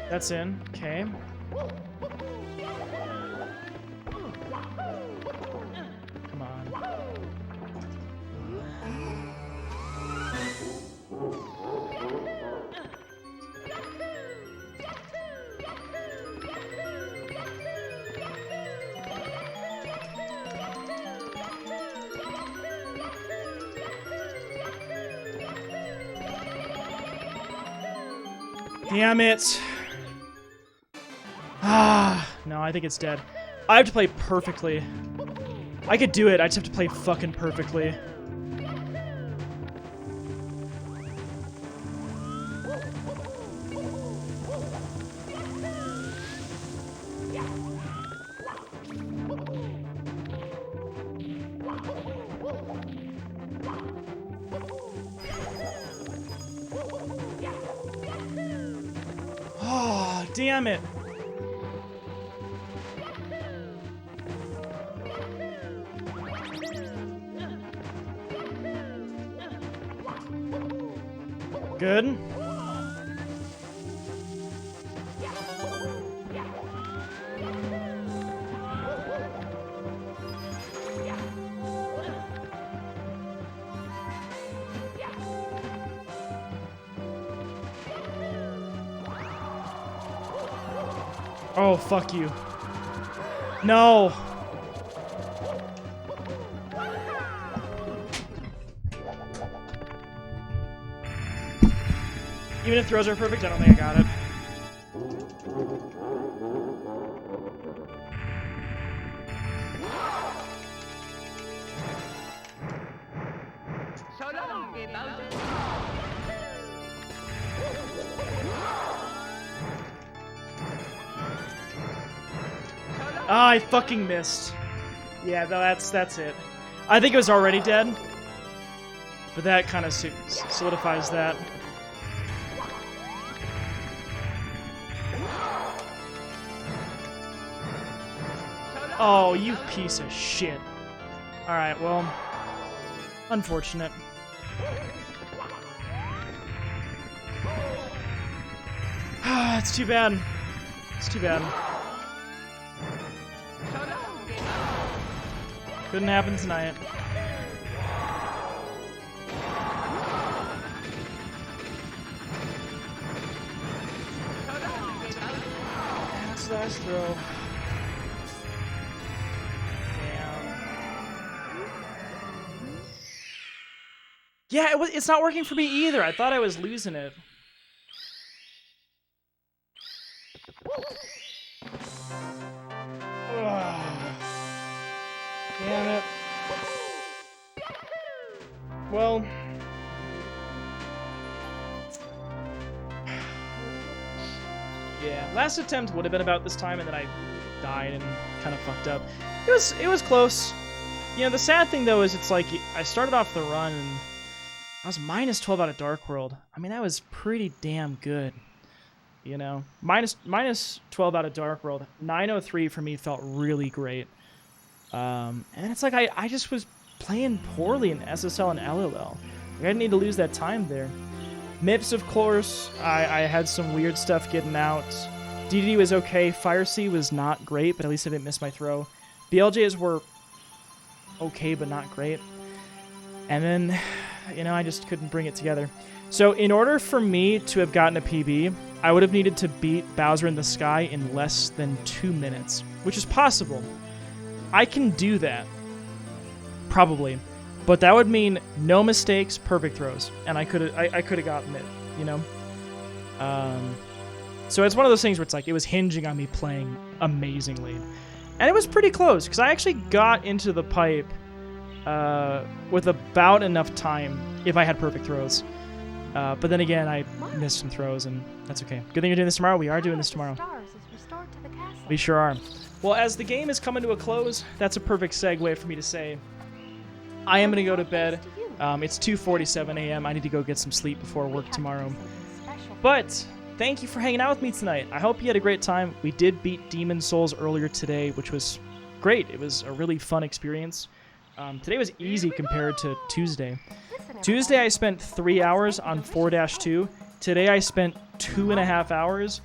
That's in. Okay. Come on. Damn it. No, I think it's dead. I have to play perfectly. I could do it, I just have to play fucking perfectly. Oh, damn it. Good. Oh, fuck you. No. Even if throws are perfect, I don't think I got it. Ah, I fucking missed. Yeah, that's it. I think it was already dead, but that kind of solidifies that. Oh, you piece of shit. Alright, well, unfortunate. It's too bad. It's too bad. Couldn't happen tonight. That's the last throw. Yeah, it's not working for me either. I thought I was losing it. Damn it. Well. Yeah, last attempt would have been about this time, and then I died and kind of fucked up. It was close. You know, the sad thing though is it's like I started off the run and I was -12 out of Dark World. I mean, that was pretty damn good. you know. Minus 12 out of Dark World. 903 for me felt really great. And it's like I just was playing poorly in SSL and LLL. Like, I didn't need to lose that time there. MIPS, of course, I had some weird stuff getting out. DDD was okay. Fire Sea was not great, but at least I didn't miss my throw. BLJs were okay, but not great. And then, you know, I just couldn't bring it together. So in order for me to have gotten a PB, I would have needed to beat Bowser in the Sky in less than 2 minutes, which is possible. I can do that, probably, but that would mean no mistakes, perfect throws, and I could have gotten it, you know. So it's one of those things where it's like it was hinging on me playing amazingly, and it was pretty close because I actually got into the pipe with about enough time if I had perfect throws. But then again, I missed some throws, and that's okay. Good thing you're doing this tomorrow. We are doing this tomorrow. We sure are. Well, as the game is coming to a close, that's a perfect segue for me to say I am going to go to bed. It's 2:47 a.m. I need to go get some sleep before work tomorrow. But thank you for hanging out with me tonight. I hope you had a great time. We did beat Demon Souls earlier today, which was great. It was a really fun experience. Today was easy compared to Tuesday. Tuesday, I spent 3 hours on 4-2. Today, I spent 2.5 hours,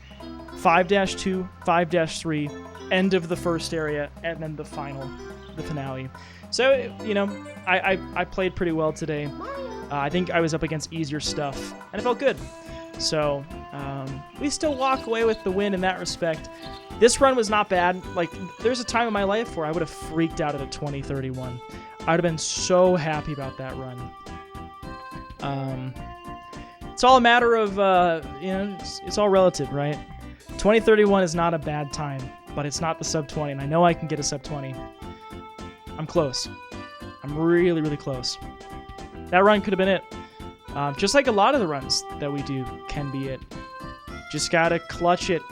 5-2, 5-3, end of the first area, and then the finale. So, you know, I played pretty well today. I think I was up against easier stuff, and it felt good. So, we still walk away with the win in that respect. This run was not bad. Like, there's a time in my life where I would have freaked out at a 2031. I would have been so happy about that run. It's all a matter of, you know, it's all relative, right? 2031 is not a bad time, but it's not the sub 20, and I know I can get a sub 20. I'm close. I'm really, really close. That run could have been it. Just like a lot of the runs that we do can be it. Just gotta clutch it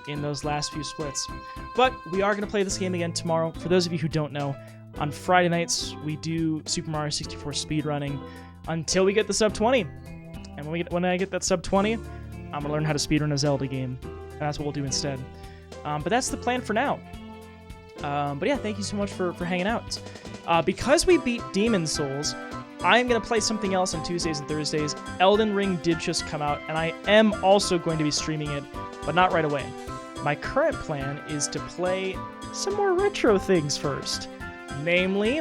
in those last few splits. But we are gonna play this game again tomorrow. For those of you who don't know, on Friday nights we do Super Mario 64 speedrunning until we get the sub 20. And when I get that sub 20, I'm gonna learn how to speedrun a Zelda game. And that's what we'll do instead. But that's the plan for now. But yeah, thank you so much for hanging out. Because we beat Demon Souls, I'm going to play something else on Tuesdays and Thursdays. Elden Ring did just come out, and I am also going to be streaming it, but not right away. My current plan is to play some more retro things first. Namely,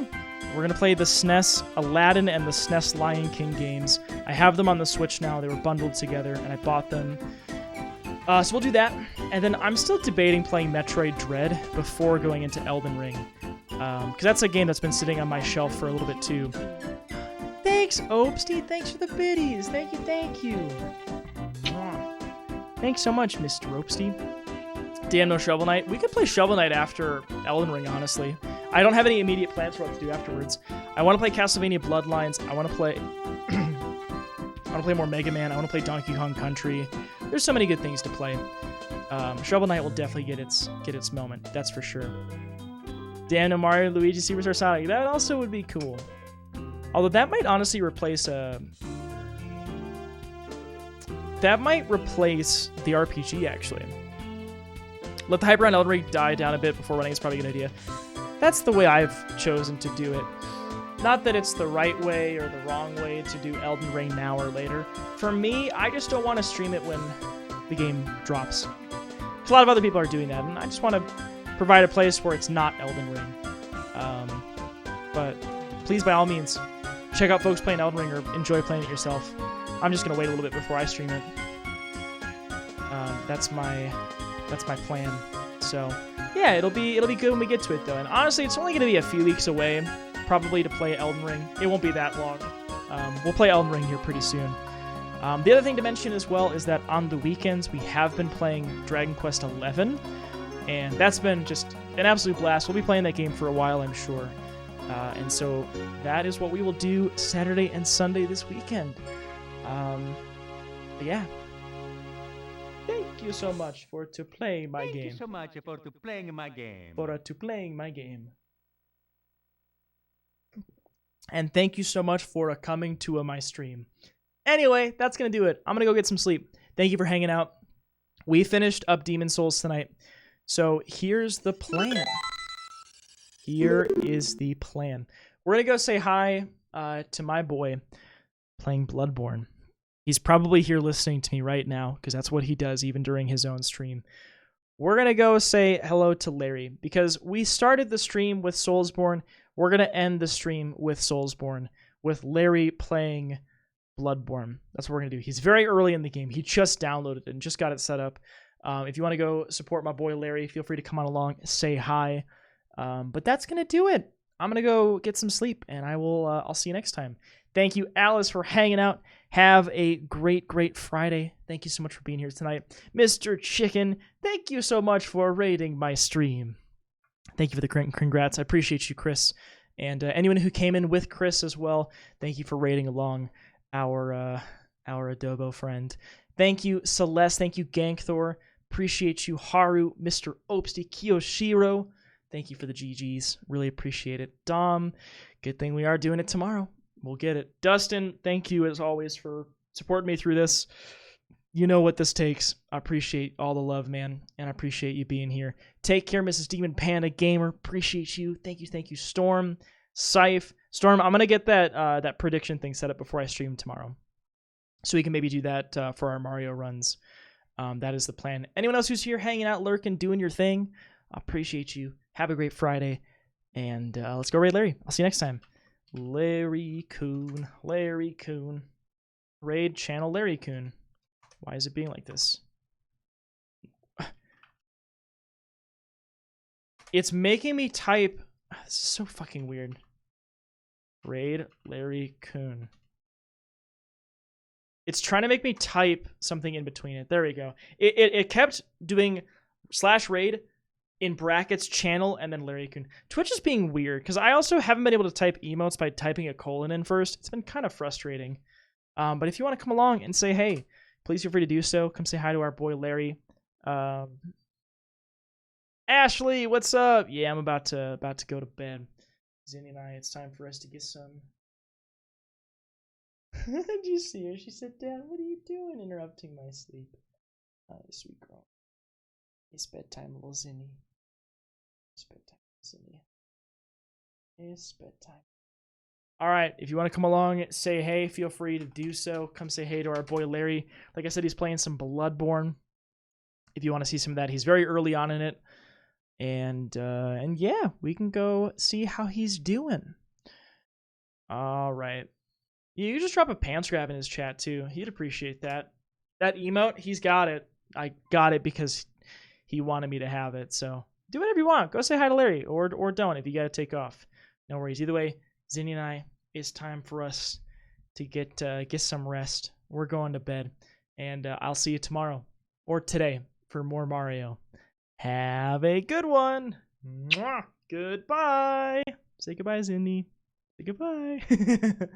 we're going to play the SNES Aladdin and the SNES Lion King games. I have them on the Switch now. They were bundled together, and I bought them. So we'll do that. And then I'm still debating playing Metroid Dread before going into Elden Ring. Because that's a game that's been sitting on my shelf for a little bit too. Thanks, Opsty. Thanks for the biddies. Thank you. Thanks so much, Mr. Opsty. Damn, no Shovel Knight. We could play Shovel Knight after Elden Ring, honestly. I don't have any immediate plans for what to do afterwards. I want to play Castlevania Bloodlines. I want to play... I want to play more Mega Man. I want to play Donkey Kong Country. There's so many good things to play. Shovel Knight will definitely get its moment. That's for sure. Damn, no Mario, Luigi, Superstar Sonic. That also would be cool. Although that might honestly replace that might replace the RPG, actually. Let the hype around Elden Ring die down a bit before running is probably a good idea. That's the way I've chosen to do it. Not that it's the right way or the wrong way to do Elden Ring now or later. For me, I just don't want to stream it when the game drops. A lot of other people are doing that, and I just want to provide a place where it's not Elden Ring. But please, by all means, check out folks playing Elden Ring or enjoy playing it yourself. I'm just going to wait a little bit before I stream it. That's my plan. So, yeah, it'll be good when we get to it, though. And honestly, it's only going to be a few weeks away, probably, to play Elden Ring. It won't be that long. We'll play Elden Ring here pretty soon. The other thing to mention as well is that on the weekends, we have been playing Dragon Quest XI, and that's been just an absolute blast. We'll be playing that game for a while, I'm sure. And so that is what we will do Saturday and Sunday this weekend. But yeah. Thank you so much for to play my game. Thank you so much for to playing my game. For to playing my game. And thank you so much for coming to my stream. Anyway, that's going to do it. I'm going to go get some sleep. Thank you for hanging out. we finished up Demon Souls tonight. So here's the plan. Here is the plan. We're going to go say hi to my boy playing Bloodborne. He's probably here listening to me right now because that's what he does even during his own stream. We're going to go say hello to Larry because we started the stream with Soulsborne. We're going to end the stream with Soulsborne with Larry playing Bloodborne. That's what we're going to do. He's very early in the game. He just downloaded it and just got it set up. If you want to go support my boy Larry, feel free to come on along, say hi. But that's going to do it. I'm going to go get some sleep, and I'll see you next time. Thank you, Alice, for hanging out. Have a great, great Friday. Thank you so much for being here tonight. Mr. Chicken, thank you so much for rating my stream. Thank you for the congrats. I appreciate you, Chris. And anyone who came in with Chris as well, thank you for rating along our Adobo friend. Thank you, Celeste. Thank you, Gankthor. Appreciate you, Haru, Mr. Opsty, Kiyoshiro. Thank you for the GGs. Really appreciate it. Dom, good thing we are doing it tomorrow. We'll get it. Dustin, thank you as always for supporting me through this. You know what this takes. I appreciate all the love, man, and I appreciate you being here. Take care, Mrs. Demon Panda Gamer. Appreciate you. Thank you, Storm, Scythe. Storm, I'm going to get that prediction thing set up before I stream tomorrow. So we can maybe do that for our Mario runs. That is the plan. Anyone else who's here hanging out, lurking, doing your thing, I appreciate you. Have a great Friday, and let's go raid Larry. I'll see you next time. Larry Coon. Raid channel Larry Coon. Why is it being like this? It's making me type. This is so fucking weird. Raid Larry Coon. It's trying to make me type something in between it. There we go. It kept doing /raid in brackets channel and then Larry Coon. Twitch is being weird because I also haven't been able to type emotes by typing a colon in first. It's been kind of frustrating. But if you want to come along and say hey, please feel free to do so. Come say hi to our boy Larry. Ashley, what's up? Yeah, I'm about to go to bed. Zinni and I, it's time for us to get some. Did you see her? She said, "Dad, what are you doing? Interrupting my sleep." Oh, sweet girl. It's bedtime, little Zinni. It's bedtime, Zinni. It's bedtime. All right, if you want to come along, say hey, feel free to do so. Come say hey to our boy Larry. Like I said, he's playing some Bloodborne. If you want to see some of that, he's very early on in it. And yeah, we can go see how he's doing. All right. You just drop a pants grab in his chat too. He'd appreciate that. That emote, he's got it. I got it because he wanted me to have it. So do whatever you want. Go say hi to Larry or don't if you got to take off. No worries. Either way, Zinni and I, it's time for us to get some rest. We're going to bed. And I'll see you tomorrow or today for more Mario. Have a good one. Mwah. Goodbye. Say goodbye, Zinni. Say goodbye.